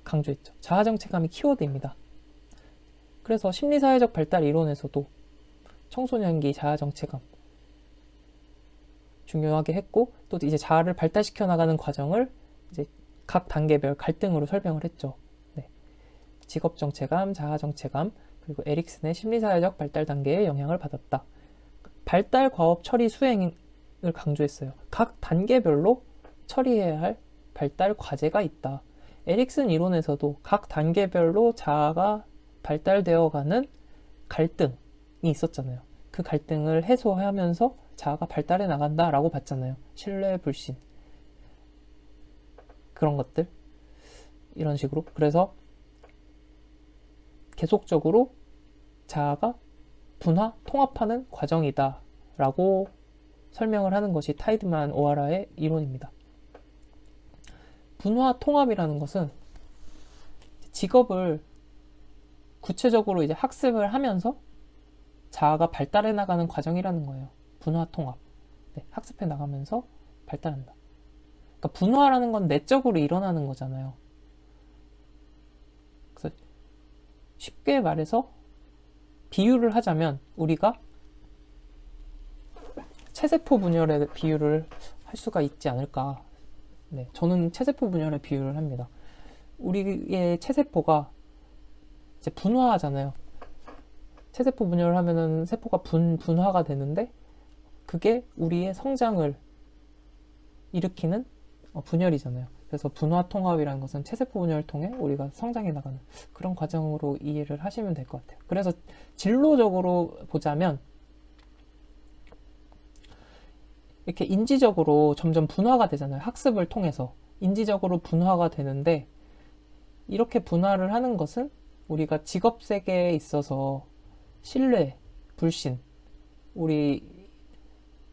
강조했죠. 자아 정체감이 키워드입니다. 그래서 심리사회적 발달 이론에서도 청소년기 자아 정체감 중요하게 했고 또 이제 자아를 발달시켜 나가는 과정을 이제 각 단계별 갈등으로 설명을 했죠. 네. 직업 정체감, 자아 정체감, 그리고 에릭슨의 심리사회적 발달 단계에 영향을 받았다. 발달 과업 처리 수행을 강조했어요. 각 단계별로 처리해야 할 발달 과제가 있다. 에릭슨 이론에서도 각 단계별로 자아가 발달되어가는 갈등이 있었잖아요. 그 갈등을 해소하면서 자아가 발달해 나간다라고 봤잖아요. 신뢰, 불신 그런 것들 이런 식으로. 그래서 계속적으로 자아가 분화, 통합하는 과정이다 라고 설명을 하는 것이 타이드만 오하라의 이론입니다. 분화, 통합이라는 것은 직업을 구체적으로 이제 학습을 하면서 자아가 발달해 나가는 과정이라는 거예요. 분화, 통합. 네, 학습해 나가면서 발달한다. 그러니까 분화라는 건 내적으로 일어나는 거잖아요. 그래서 쉽게 말해서 비유를 하자면 우리가 체세포 분열의 비유를 할 수가 있지 않을까. 네, 저는 체세포 분열의 비유를 합니다. 우리의 체세포가 이제 분화하잖아요. 체세포 분열을 하면은 세포가 분화가 되는데 그게 우리의 성장을 일으키는 분열이잖아요. 그래서 분화 통합이라는 것은 체세포 분열을 통해 우리가 성장해 나가는 그런 과정으로 이해를 하시면 될 것 같아요. 그래서 진로적으로 보자면 이렇게 인지적으로 점점 분화가 되잖아요. 학습을 통해서 인지적으로 분화가 되는데 이렇게 분화를 하는 것은 우리가 직업 세계에 있어서 신뢰, 불신, 우리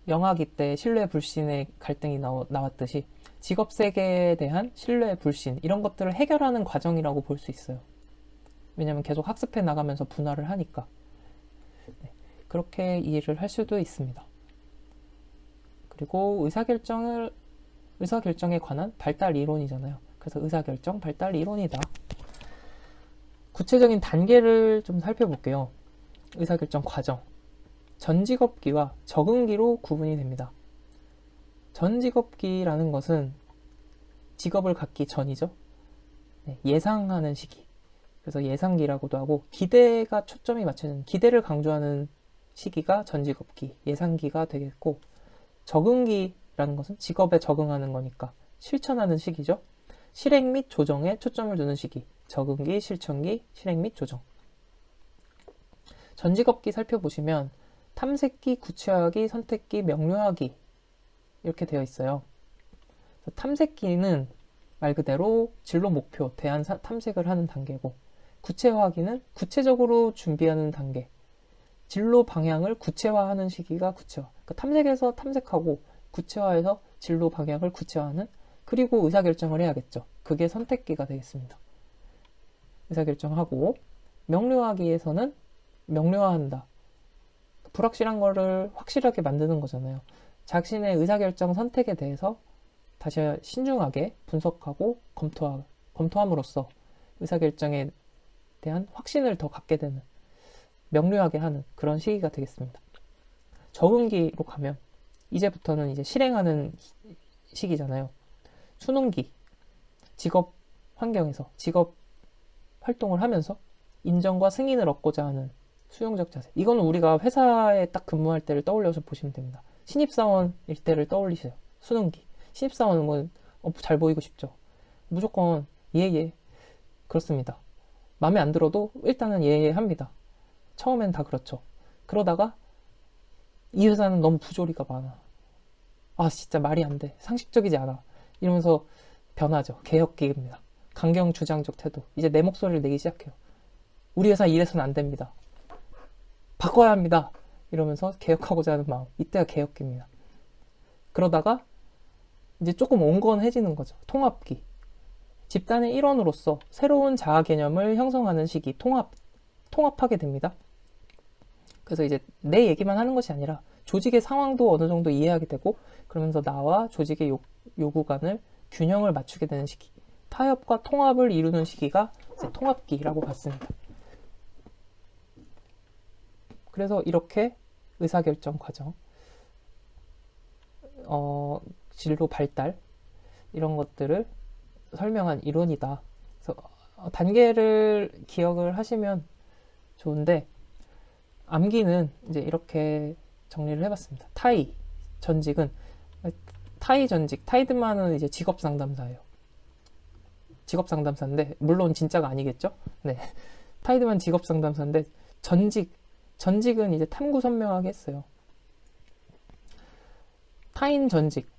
영아기 때 신뢰, 불신의 갈등이 나왔듯이 직업 세계에 대한 신뢰, 불신 이런 것들을 해결하는 과정이라고 볼 수 있어요. 왜냐하면 계속 학습해 나가면서 분화를 하니까. 네, 그렇게 이해를 할 수도 있습니다. 그리고 의사결정에 관한 발달 이론이잖아요. 그래서 의사결정 발달 이론이다. 구체적인 단계를 좀 살펴볼게요. 의사결정 과정. 전직업기와 적응기로 구분이 됩니다. 전직업기라는 것은 직업을 갖기 전이죠. 네, 예상하는 시기. 그래서 예상기라고도 하고 기대가 초점이 맞춰진 기대를 강조하는 시기가 전직업기, 예상기가 되겠고, 적응기라는 것은 직업에 적응하는 거니까 실천하는 시기죠. 실행 및 조정에 초점을 두는 시기, 적응기, 실천기, 실행 및 조정. 전직업기 살펴보시면 탐색기, 구체화기, 선택기, 명료하기 이렇게 되어 있어요. 탐색기는 말 그대로 진로 목표, 대안 탐색을 하는 단계고, 구체화기는 구체적으로 준비하는 단계, 진로 방향을 구체화하는 시기가 구체화. 그러니까 탐색에서 탐색하고 구체화해서 진로 방향을 구체화하는, 그리고 의사결정을 해야겠죠. 그게 선택기가 되겠습니다. 의사결정하고, 명료하기에서는 명료화한다. 불확실한 거를 확실하게 만드는 거잖아요. 자신의 의사결정 선택에 대해서 다시 신중하게 분석하고 검토함으로써 의사결정에 대한 확신을 더 갖게 되는, 명료하게 하는 그런 시기가 되겠습니다. 적응기로 가면 이제부터는 이제 실행하는 시기잖아요. 수능기, 직업 환경에서 직업 활동을 하면서 인정과 승인을 얻고자 하는 수용적 자세. 이건 우리가 회사에 딱 근무할 때를 떠올려서 보시면 됩니다. 신입사원일 때를 떠올리세요. 수능기. 신입사원은 뭐 잘 보이고 싶죠. 무조건 예예. 그렇습니다. 마음에 안 들어도 일단은 예예 합니다. 처음엔 다 그렇죠. 그러다가 이 회사는 너무 부조리가 많아. 아 진짜 말이 안 돼. 상식적이지 않아. 이러면서 변하죠. 개혁기입니다. 강경 주장적 태도. 이제 내 목소리를 내기 시작해요. 우리 회사 이래서는 안 됩니다. 바꿔야 합니다. 이러면서 개혁하고자 하는 마음. 이때가 개혁기입니다. 그러다가 이제 조금 온건해지는 거죠. 통합기. 집단의 일원으로서 새로운 자아 개념을 형성하는 시기, 통합하게 됩니다. 그래서 이제 내 얘기만 하는 것이 아니라 조직의 상황도 어느 정도 이해하게 되고, 그러면서 나와 조직의 요구간을 균형을 맞추게 되는 시기, 타협과 통합을 이루는 시기가 이제 통합기라고 봤습니다. 그래서 이렇게 의사결정 과정, 진로 발달, 이런 것들을 설명한 이론이다. 그래서 단계를 기억을 하시면 좋은데, 암기는 이제 이렇게 정리를 해봤습니다. 전직, 타이드만은 이제 직업 상담사예요. 직업 상담사인데, 물론 진짜가 아니겠죠? 네. 타이드만 직업 상담사인데, 전직은 이제 탐구 선명하게 했어요.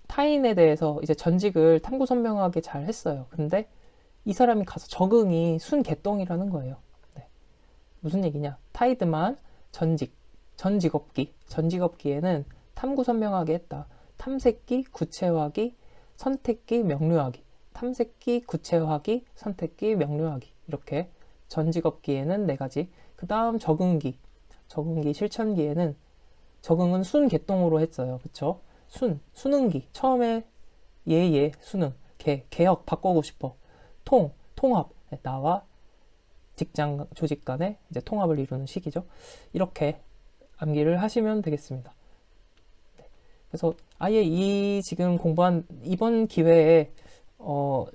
타인에 대해서 이제 전직을 탐구 선명하게 잘 했어요. 근데 이 사람이 가서 적응이 순개똥이라는 거예요. 네. 무슨 얘기냐? 타이드만 전직업기에는 탐구 선명하게 했다. 탐색기, 구체화기, 선택기, 명료하기. 탐색기, 구체화기, 선택기, 명료하기. 이렇게 전직업기에는 4가지. 그 다음 적응기, 실천기에는 적응은 순개똥으로 했어요. 그쵸? 수능기. 처음에 수능. 개혁, 바꾸고 싶어. 통합. 나와 직장, 조직 간의 이제 통합을 이루는 시기죠. 이렇게 암기를 하시면 되겠습니다. 그래서 아예 이 지금 공부한 이번 기회에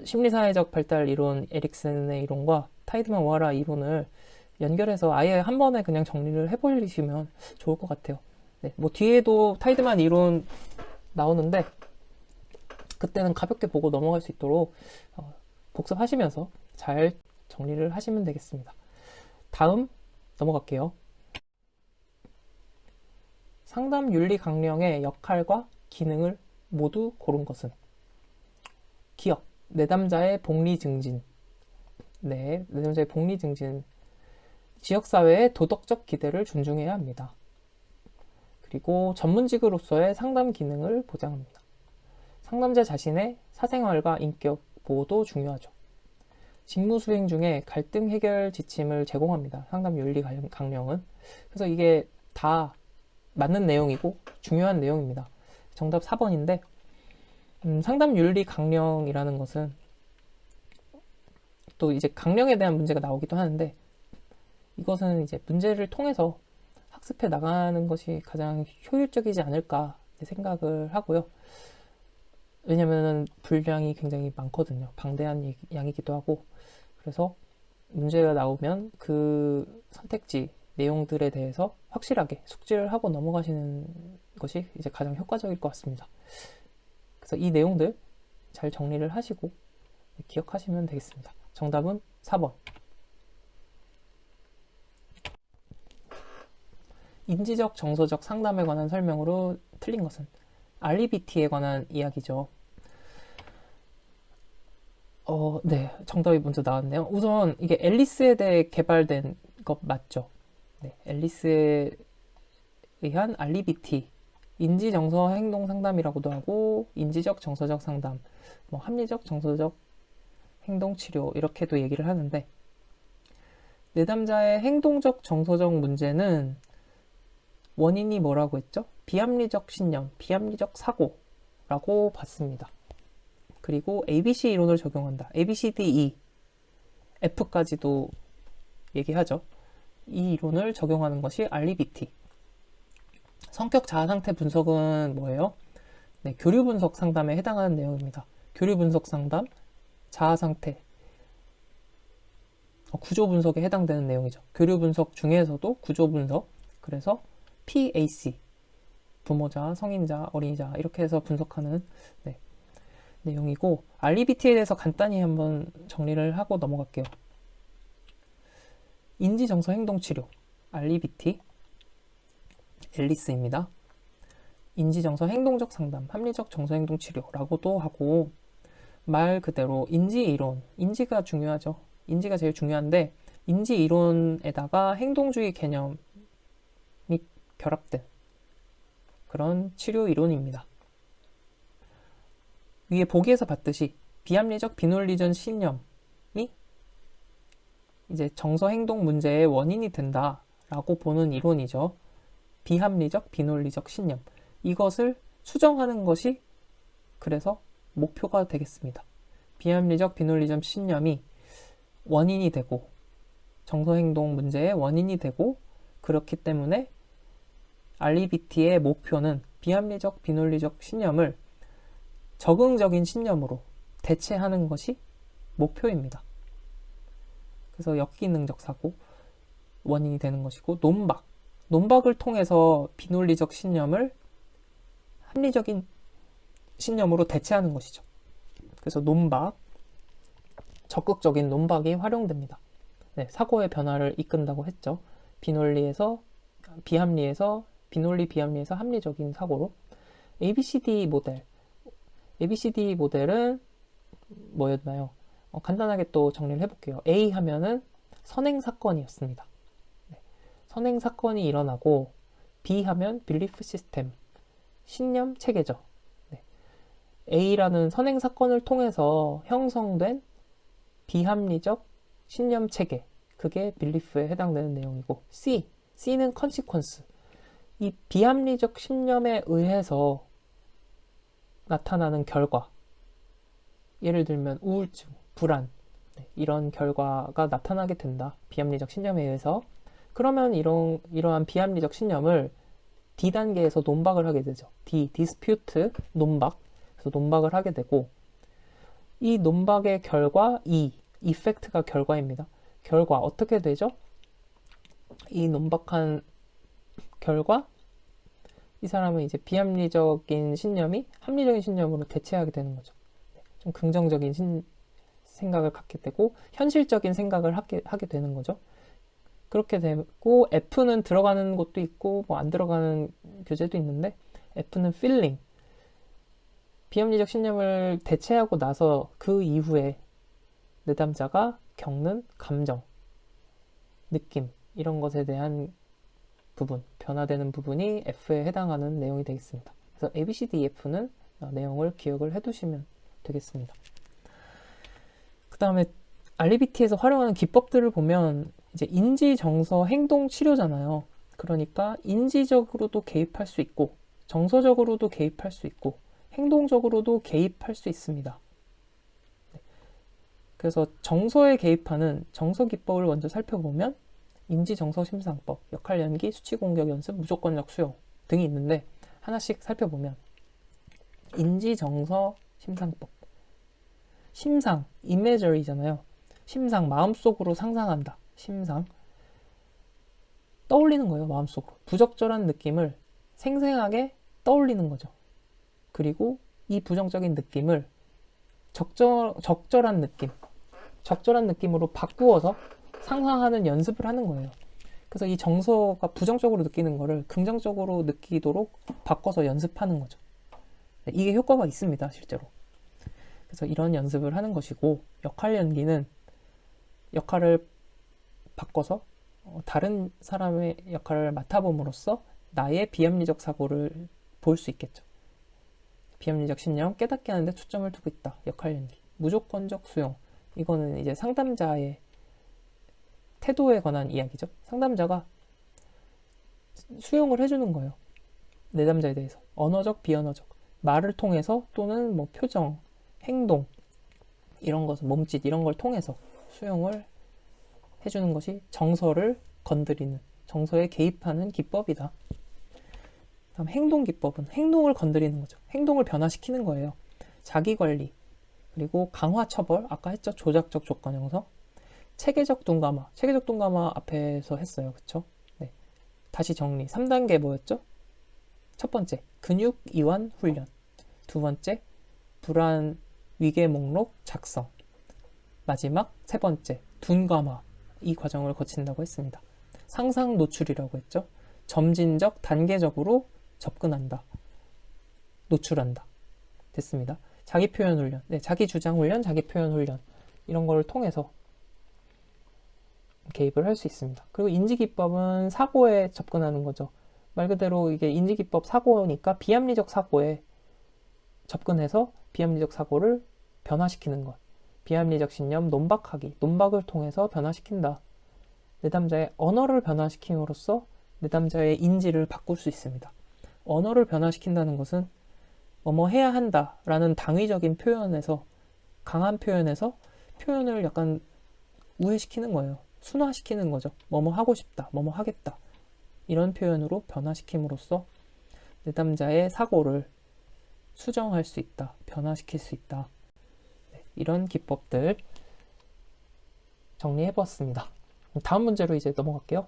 심리사회적 발달 이론, 에릭슨의 이론과 타이드만 오하라 이론을 연결해서 아예 한 번에 그냥 정리를 해버리시면 좋을 것 같아요. 네, 뭐 뒤에도 타이드만 이론 나오는데 그때는 가볍게 보고 넘어갈 수 있도록 복습하시면서 잘 정리를 하시면 되겠습니다. 다음 넘어갈게요. 상담 윤리 강령의 역할과 기능을 모두 고른 것은? 기업, 내담자의 복리 증진. 네, 내담자의 복리 증진. 지역사회의 도덕적 기대를 존중해야 합니다. 그리고 전문직으로서의 상담 기능을 보장합니다. 상담자 자신의 사생활과 인격 보호도 중요하죠. 직무 수행 중에 갈등 해결 지침을 제공합니다. 상담 윤리 강령은. 그래서 이게 다 맞는 내용이고 중요한 내용입니다. 정답 4번인데 상담 윤리 강령이라는 것은 또 이제 강령에 대한 문제가 나오기도 하는데, 이것은 이제 문제를 통해서 학습해 나가는 것이 가장 효율적이지 않을까 생각을 하고요. 왜냐면은 분량이 굉장히 많거든요. 방대한 양이기도 하고. 그래서 문제가 나오면 그 선택지 내용들에 대해서 확실하게 숙지를 하고 넘어가시는 것이 이제 가장 효과적일 것 같습니다. 그래서 이 내용들 잘 정리를 하시고 기억하시면 되겠습니다. 정답은 4번. 인지적, 정서적 상담에 관한 설명으로 틀린 것은 REBT에 관한 이야기죠. 네, 정답이 먼저 나왔네요. 우선 이게 앨리스에 대해 개발된 것 맞죠? 네, 앨리스에 의한 REBT, 인지, 정서, 행동 상담이라고도 하고 인지적, 정서적 상담, 뭐 합리적, 정서적 행동 치료 이렇게도 얘기를 하는데 내담자의 행동적, 정서적 문제는 원인이 뭐라고 했죠? 비합리적 신념, 비합리적 사고라고 봤습니다. 그리고 ABC 이론을 적용한다. ABCDE, F까지도 얘기하죠. 이 이론을 적용하는 것이 REBT. 성격 자아 상태 분석은 뭐예요? 네, 교류 분석 상담에 해당하는 내용입니다. 교류 분석 상담, 자아 상태, 구조 분석에 해당되는 내용이죠. 교류 분석 중에서도 구조 분석, 그래서 PAC, 부모자, 성인자, 어린이자 이렇게 해서 분석하는 내용이고 REBT에 대해서 간단히 한번 정리를 하고 넘어갈게요. 인지정서행동치료, REBT, 앨리스입니다. 인지정서 행동적 상담, 합리적 정서행동치료라고도 하고 말 그대로 인지이론, 인지가 중요하죠. 인지가 제일 중요한데 인지이론에다가 행동주의 개념이 결합된 그런 치료 이론입니다. 위에 보기에서 봤듯이 비합리적 비논리적 신념이 이제 정서 행동 문제의 원인이 된다라고 보는 이론이죠. 비합리적 비논리적 신념. 이것을 수정하는 것이 그래서 목표가 되겠습니다. 비합리적 비논리적 신념이 원인이 되고 정서 행동 문제의 원인이 되고 그렇기 때문에 REBT의 목표는 비합리적 비논리적 신념을 적응적인 신념으로 대체하는 것이 목표입니다. 그래서 역기능적 사고 원인이 되는 것이고 논박을 통해서 비논리적 신념을 합리적인 신념으로 대체하는 것이죠. 그래서 적극적인 논박이 활용됩니다. 네, 사고의 변화를 이끈다고 했죠. 비합리에서 비합리에서 합리적인 사고로. ABCD 모델은 뭐였나요? 간단하게 또 정리를 해볼게요. A 하면은 선행사건이었습니다. 네, 선행사건이 일어나고 B 하면 빌리프 시스템, 신념 체계죠. 네, A라는 선행사건을 통해서 형성된 비합리적 신념 체계, 그게 빌리프에 해당되는 내용이고 C는 컨시퀀스, 이 비합리적 신념에 의해서 나타나는 결과, 예를 들면 우울증, 불안, 이런 결과가 나타나게 된다. 비합리적 신념에 의해서. 그러면 이러한 비합리적 신념을 D단계에서 논박을 하게 되죠. 디스퓨트, 논박. 그래서 논박을 하게 되고 이 논박의 결과 이펙트가 결과입니다. 결과 어떻게 되죠? 이 논박한 결과 이 사람은 이제 비합리적인 신념이 합리적인 신념으로 대체하게 되는 거죠. 좀 긍정적인 생각을 갖게 되고 현실적인 생각을 하게 되는 거죠. 그렇게 되고 F는 들어가는 것도 있고 뭐 안 들어가는 교재도 있는데 F는 feeling, 비합리적 신념을 대체하고 나서 그 이후에 내담자가 겪는 감정, 느낌 이런 것에 대한 부분, 변화되는 부분이 F에 해당하는 내용이 되겠습니다. 그래서 ABCDEF는 내용을 기억을 해두시면 되겠습니다. 그 다음에 REBT에서 활용하는 기법들을 보면 이제 인지, 정서, 행동 치료잖아요. 그러니까 인지적으로도 개입할 수 있고 정서적으로도 개입할 수 있고 행동적으로도 개입할 수 있습니다. 그래서 정서에 개입하는 정서 기법을 먼저 살펴보면 인지정서심상법, 역할연기, 수치공격연습, 무조건적 수용 등이 있는데 하나씩 살펴보면 인지정서심상법, 심상, imagery잖아요. 심상, 마음속으로 상상한다. 심상. 떠올리는 거예요, 마음속으로. 부적절한 느낌을 생생하게 떠올리는 거죠. 그리고 이 부정적인 느낌을 적절한 느낌으로 바꾸어서 상상하는 연습을 하는 거예요. 그래서 이 정서가 부정적으로 느끼는 거를 긍정적으로 느끼도록 바꿔서 연습하는 거죠. 이게 효과가 있습니다, 실제로. 그래서 이런 연습을 하는 것이고, 역할 연기는 역할을 바꿔서 다른 사람의 역할을 맡아봄으로써 나의 비합리적 사고를 볼 수 있겠죠. 비합리적 신념, 깨닫게 하는데 초점을 두고 있다. 역할 연기. 무조건적 수용. 이거는 이제 상담자의 태도에 관한 이야기죠. 상담자가 수용을 해주는 거예요. 내담자에 대해서. 언어적, 비언어적. 말을 통해서 또는 뭐 표정, 행동, 이런 것을, 몸짓, 이런 걸 통해서 수용을 해주는 것이 정서를 건드리는, 정서에 개입하는 기법이다. 다음 행동 기법은 행동을 건드리는 거죠. 행동을 변화시키는 거예요. 자기관리, 그리고 강화 처벌, 아까 했죠. 조작적 조건 형성, 체계적 둔감화. 체계적 둔감화 앞에서 했어요. 그쵸? 네. 다시 정리. 3단계 뭐였죠? 첫 번째, 근육 이완 훈련. 두 번째, 불안 위계 목록 작성. 마지막 세 번째, 둔감화. 이 과정을 거친다고 했습니다. 상상 노출이라고 했죠. 점진적, 단계적으로 접근한다. 노출한다. 됐습니다. 자기 표현 훈련. 네, 자기 주장 훈련, 자기 표현 훈련. 이런 걸 통해서 개입을 할 수 있습니다. 그리고 인지기법은 사고에 접근하는 거죠. 말 그대로 이게 인지기법 사고니까 비합리적 사고에 접근해서 비합리적 사고를 변화시키는 것. 비합리적 신념, 논박하기. 논박을 통해서 변화시킨다. 내담자의 언어를 변화시킴으로써 내담자의 인지를 바꿀 수 있습니다. 언어를 변화시킨다는 것은 뭐뭐 해야 한다 라는 당위적인 표현에서, 강한 표현에서 표현을 약간 우회시키는 거예요. 순화시키는 거죠. 뭐뭐 하고 싶다, 뭐뭐 하겠다, 이런 표현으로 변화시킴으로써 내담자의 사고를 수정할 수 있다, 변화시킬 수 있다. 네, 이런 기법들 정리해보았습니다. 다음 문제로 이제 넘어갈게요.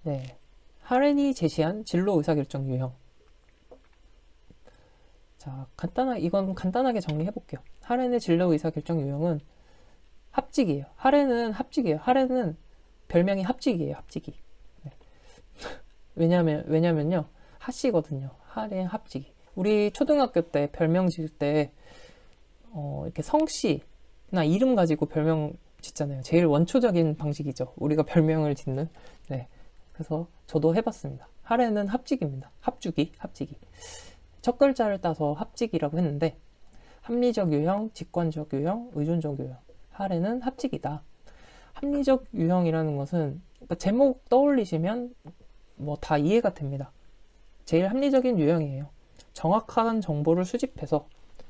네, 하렌이 제시한 진로 의사결정 유형. 자, 이건 간단하게 정리해볼게요. 하렌의 진로 의사결정 유형은 합직이에요. 하렌은 합직이에요. 하렌은 별명이 합직이에요. 합직이. 네. 왜냐면요. 하씨거든요. 하렌 합직이. 우리 초등학교 때 별명 지을 때 이렇게 성씨나 이름 가지고 별명 짓잖아요. 제일 원초적인 방식이죠. 우리가 별명을 짓는. 네. 그래서 저도 해봤습니다. 하렌은 합직입니다. 합주기, 합직이. 첫 글자를 따서 합직이라고 했는데, 합리적 유형, 직관적 유형, 의존적 유형. 하렌은 합직이다. 합리적 유형이라는 것은, 그러니까 제목 떠올리시면 뭐 다 이해가 됩니다. 제일 합리적인 유형이에요. 정확한 정보를 수집해서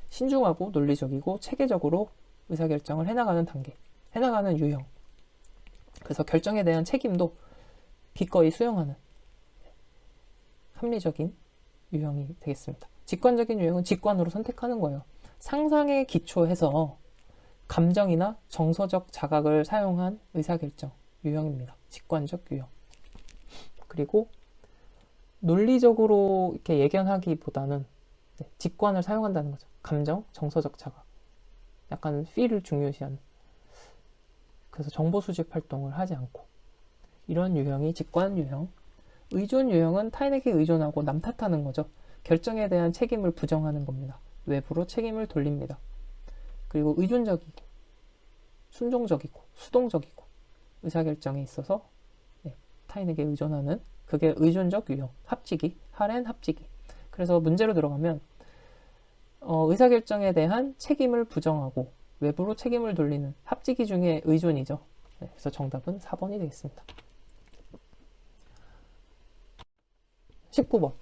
신중하고 논리적이고 체계적으로 의사결정을 해나가는 단계, 해나가는 유형. 그래서 결정에 대한 책임도 기꺼이 수용하는 합리적인 유형이 되겠습니다. 직관적인 유형은 직관으로 선택하는 거예요. 상상에 기초해서 감정이나 정서적 자각을 사용한 의사결정 유형입니다. 직관적 유형. 그리고 논리적으로 이렇게 예견하기보다는 직관을 사용한다는 거죠. 감정, 정서적 자각. 약간 feel을 중요시하는. 그래서 정보 수집 활동을 하지 않고. 이런 유형이 직관 유형. 의존 유형은 타인에게 의존하고 남 탓하는 거죠. 결정에 대한 책임을 부정하는 겁니다. 외부로 책임을 돌립니다. 그리고 의존적이고 순종적이고 수동적이고 의사결정에 있어서 타인에게 의존하는, 그게 의존적 유형. 합직이, 하렌 합직이. 그래서 문제로 들어가면 의사결정에 대한 책임을 부정하고 외부로 책임을 돌리는 합직이 중에 의존이죠. 네, 그래서 정답은 4번이 되겠습니다. 19번.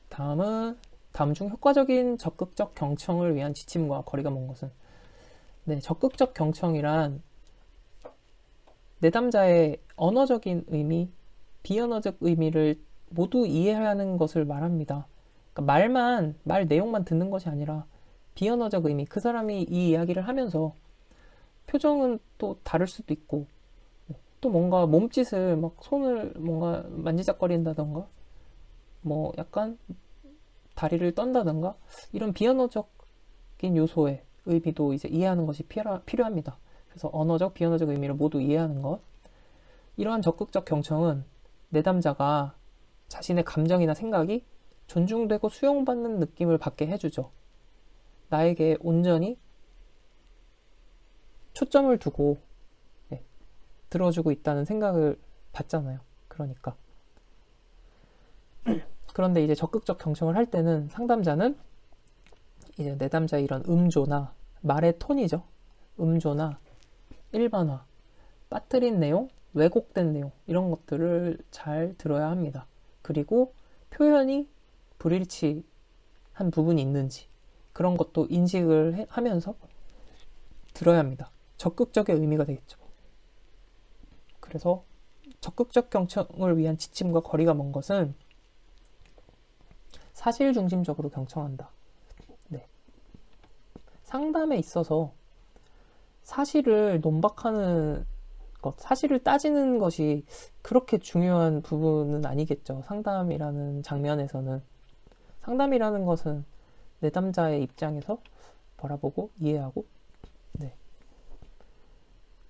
다음 중 효과적인 적극적 경청을 위한 지침과 거리가 먼 것은? 네, 적극적 경청이란 내담자의 언어적인 의미, 비언어적 의미를 모두 이해하는 것을 말합니다. 그러니까 말 내용만 듣는 것이 아니라 비언어적 의미, 그 사람이 이 이야기를 하면서 표정은 또 다를 수도 있고 또 뭔가 몸짓을 막 손을 뭔가 만지작거린다던가 뭐 약간 다리를 떤다던가 이런 비언어적인 요소의 의미도 이제 이해하는 것이 필요합니다. 그래서 언어적, 비언어적 의미를 모두 이해하는 것. 이러한 적극적 경청은 내담자가 자신의 감정이나 생각이 존중되고 수용받는 느낌을 받게 해주죠. 나에게 온전히 초점을 두고 들어주고 있다는 생각을 받잖아요. 그러니까. 그런데 이제 적극적 경청을 할 때는 상담자는 이제 내담자의 이런 음조나 말의 톤이죠. 음조나 일반화, 빠뜨린 내용, 왜곡된 내용 이런 것들을 잘 들어야 합니다. 그리고 표현이 불일치한 부분이 있는지 그런 것도 인식을 하면서 들어야 합니다. 적극적의 의미가 되겠죠. 그래서 적극적 경청을 위한 지침과 거리가 먼 것은 사실 중심적으로 경청한다. 네. 상담에 있어서 사실을 논박하는 것, 사실을 따지는 것이 그렇게 중요한 부분은 아니겠죠. 상담이라는 장면에서는. 상담이라는 것은 내담자의 입장에서 바라보고 이해하고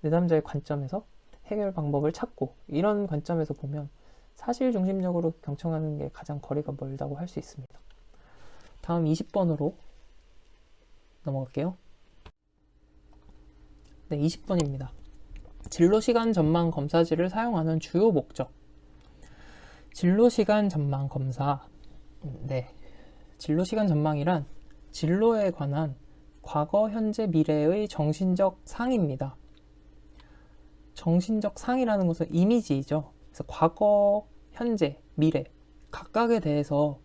내담자의 관점에서 해결 방법을 찾고 이런 관점에서 보면 사실 중심적으로 경청하는 게 가장 거리가 멀다고 할 수 있습니다. 다음 20번으로 넘어갈게요. 네, 20번입니다. 진로시간 전망 검사지를 사용하는 주요 목적. 진로시간 전망 검사. 네. 진로시간 전망이란 진로에 관한 과거, 현재, 미래의 정신적 상입니다. 정신적 상이라는 것은 이미지이죠. 그래서 과거, 현재, 미래 각각에 대해서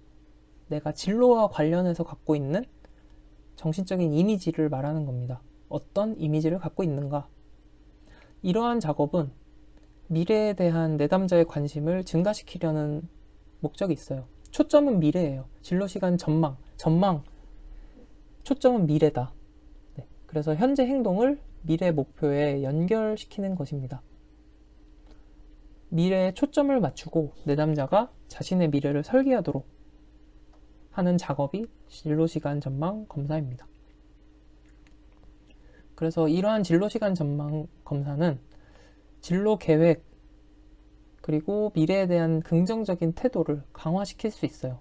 내가 진로와 관련해서 갖고 있는 정신적인 이미지를 말하는 겁니다. 어떤 이미지를 갖고 있는가? 이러한 작업은 미래에 대한 내담자의 관심을 증가시키려는 목적이 있어요. 초점은 미래예요. 진로시간 전망, 초점은 미래다. 네. 그래서 현재 행동을 미래 목표에 연결시키는 것입니다. 미래에 초점을 맞추고 내담자가 자신의 미래를 설계하도록 하는 작업이 진로시간 전망 검사입니다. 그래서 이러한 진로시간 전망 검사는 진로 계획 그리고 미래에 대한 긍정적인 태도를 강화시킬 수 있어요.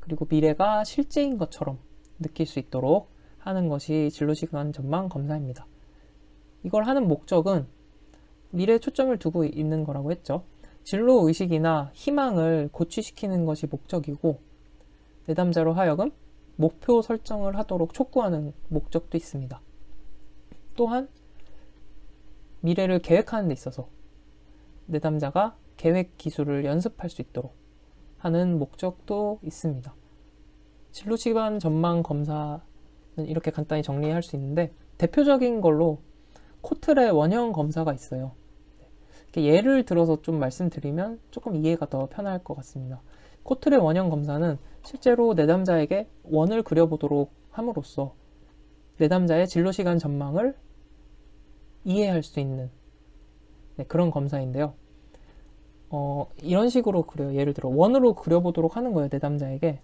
그리고 미래가 실제인 것처럼 느낄 수 있도록 하는 것이 진로시간 전망 검사입니다. 이걸 하는 목적은 미래에 초점을 두고 있는 거라고 했죠. 진로 의식이나 희망을 고취시키는 것이 목적이고 내담자로 하여금 목표 설정을 하도록 촉구하는 목적도 있습니다. 또한 미래를 계획하는 데 있어서 내담자가 계획 기술을 연습할 수 있도록 하는 목적도 있습니다. 진로시간 전망 검사는 이렇게 간단히 정리할 수 있는데 대표적인 걸로 코틀의 원형 검사가 있어요. 예를 들어서 좀 말씀드리면 조금 이해가 더 편할 것 같습니다. 코틀의 원형 검사는 실제로 내담자에게 원을 그려보도록 함으로써 내담자의 진로시간 전망을 이해할 수 있는 그런 검사인데요. 이런 식으로 그려요. 예를 들어 원으로 그려보도록 하는 거예요. 내담자에게.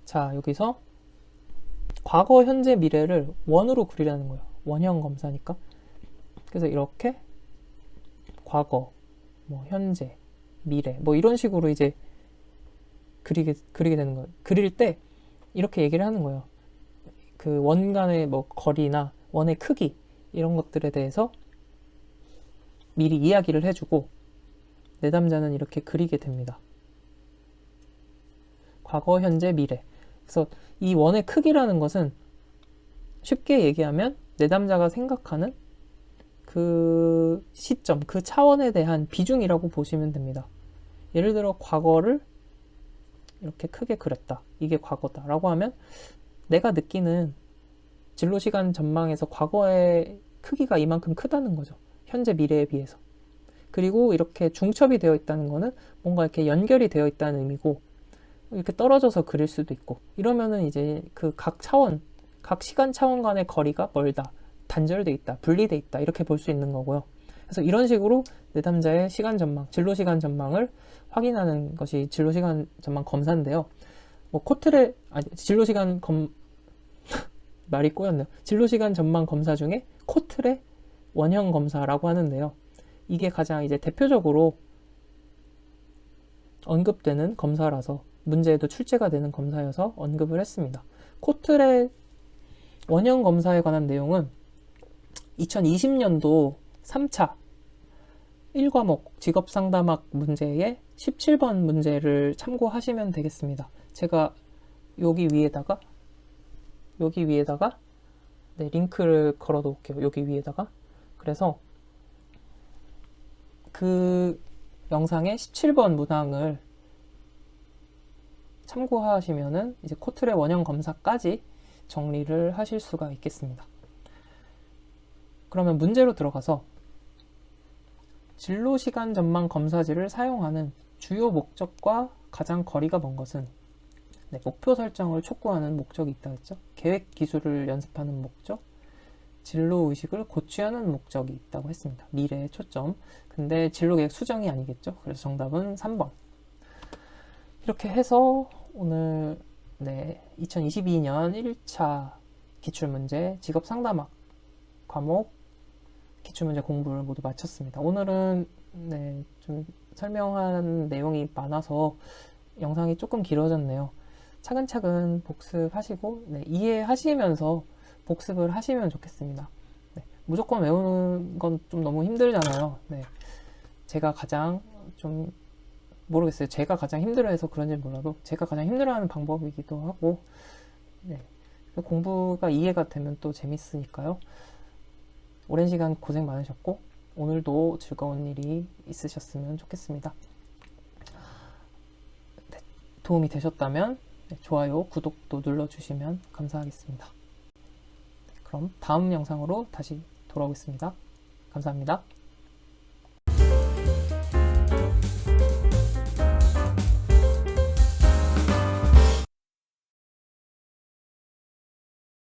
자, 여기서 과거, 현재, 미래를 원으로 그리라는 거예요. 원형 검사니까. 그래서 이렇게 과거, 뭐 현재, 미래, 뭐 이런 식으로 이제 그리게 되는 거예요. 그릴 때 이렇게 얘기를 하는 거예요. 그 원 간의 뭐 거리나 원의 크기 이런 것들에 대해서 미리 이야기를 해주고 내담자는 이렇게 그리게 됩니다. 과거, 현재, 미래. 그래서 이 원의 크기라는 것은 쉽게 얘기하면 내담자가 생각하는 그 시점, 그 차원에 대한 비중이라고 보시면 됩니다. 예를 들어 과거를 이렇게 크게 그렸다. 이게 과거다. 라고 하면 내가 느끼는 진로시간 전망에서 과거의 크기가 이만큼 크다는 거죠. 현재 미래에 비해서. 그리고 이렇게 중첩이 되어 있다는 거는 뭔가 이렇게 연결이 되어 있다는 의미고 이렇게 떨어져서 그릴 수도 있고, 이러면은 이제 그 각 차원, 각 시간 차원 간의 거리가 멀다, 단절돼 있다, 분리돼 있다, 이렇게 볼 수 있는 거고요. 그래서 이런 식으로 내담자의 시간 전망, 진로 시간 전망을 확인하는 것이 진로 시간 전망 검사인데요. 뭐 코트레, 아니, 진로 시간 말이 꼬였네요. 진로 시간 전망 검사 중에 코트레 원형 검사라고 하는데요. 이게 가장 이제 대표적으로 언급되는 검사라서 문제에도 출제가 되는 검사여서 언급을 했습니다. 코트레 원형 검사에 관한 내용은 2020년도 3차 1과목 직업상담학 문제의 17번 문제를 참고하시면 되겠습니다. 제가 여기 위에다가 네, 링크를 걸어 놓을게요. 여기 위에다가. 그래서 그 영상의 17번 문항을 참고하시면은 이제 코트레 원형 검사까지 정리를 하실 수가 있겠습니다. 그러면 문제로 들어가서 진로 시간 전망 검사지를 사용하는 주요 목적과 가장 거리가 먼 것은, 네, 목표 설정을 촉구하는 목적이 있다 했죠. 계획 기술을 연습하는 목적, 진로 의식을 고취하는 목적이 있다고 했습니다. 미래의 초점. 근데 진로 계획 수정이 아니겠죠. 그래서 정답은 3번. 이렇게 해서 오늘 2022년 1차 기출문제 직업상담학 과목 기출문제 공부를 모두 마쳤습니다. 오늘은 좀 설명한 내용이 많아서 영상이 조금 길어졌네요. 차근차근 복습하시고 이해하시면서 복습을 하시면 좋겠습니다. 무조건 외우는 건 좀 너무 힘들잖아요. 제가 가장 좀 모르겠어요. 제가 가장 힘들어해서 그런지 몰라도 제가 가장 힘들어하는 방법이기도 하고, 공부가 이해가 되면 또 재밌으니까요. 오랜 시간 고생 많으셨고 오늘도 즐거운 일이 있으셨으면 좋겠습니다. 도움이 되셨다면 좋아요, 구독도 눌러주시면 감사하겠습니다. 그럼 다음 영상으로 다시 돌아오겠습니다. 감사합니다.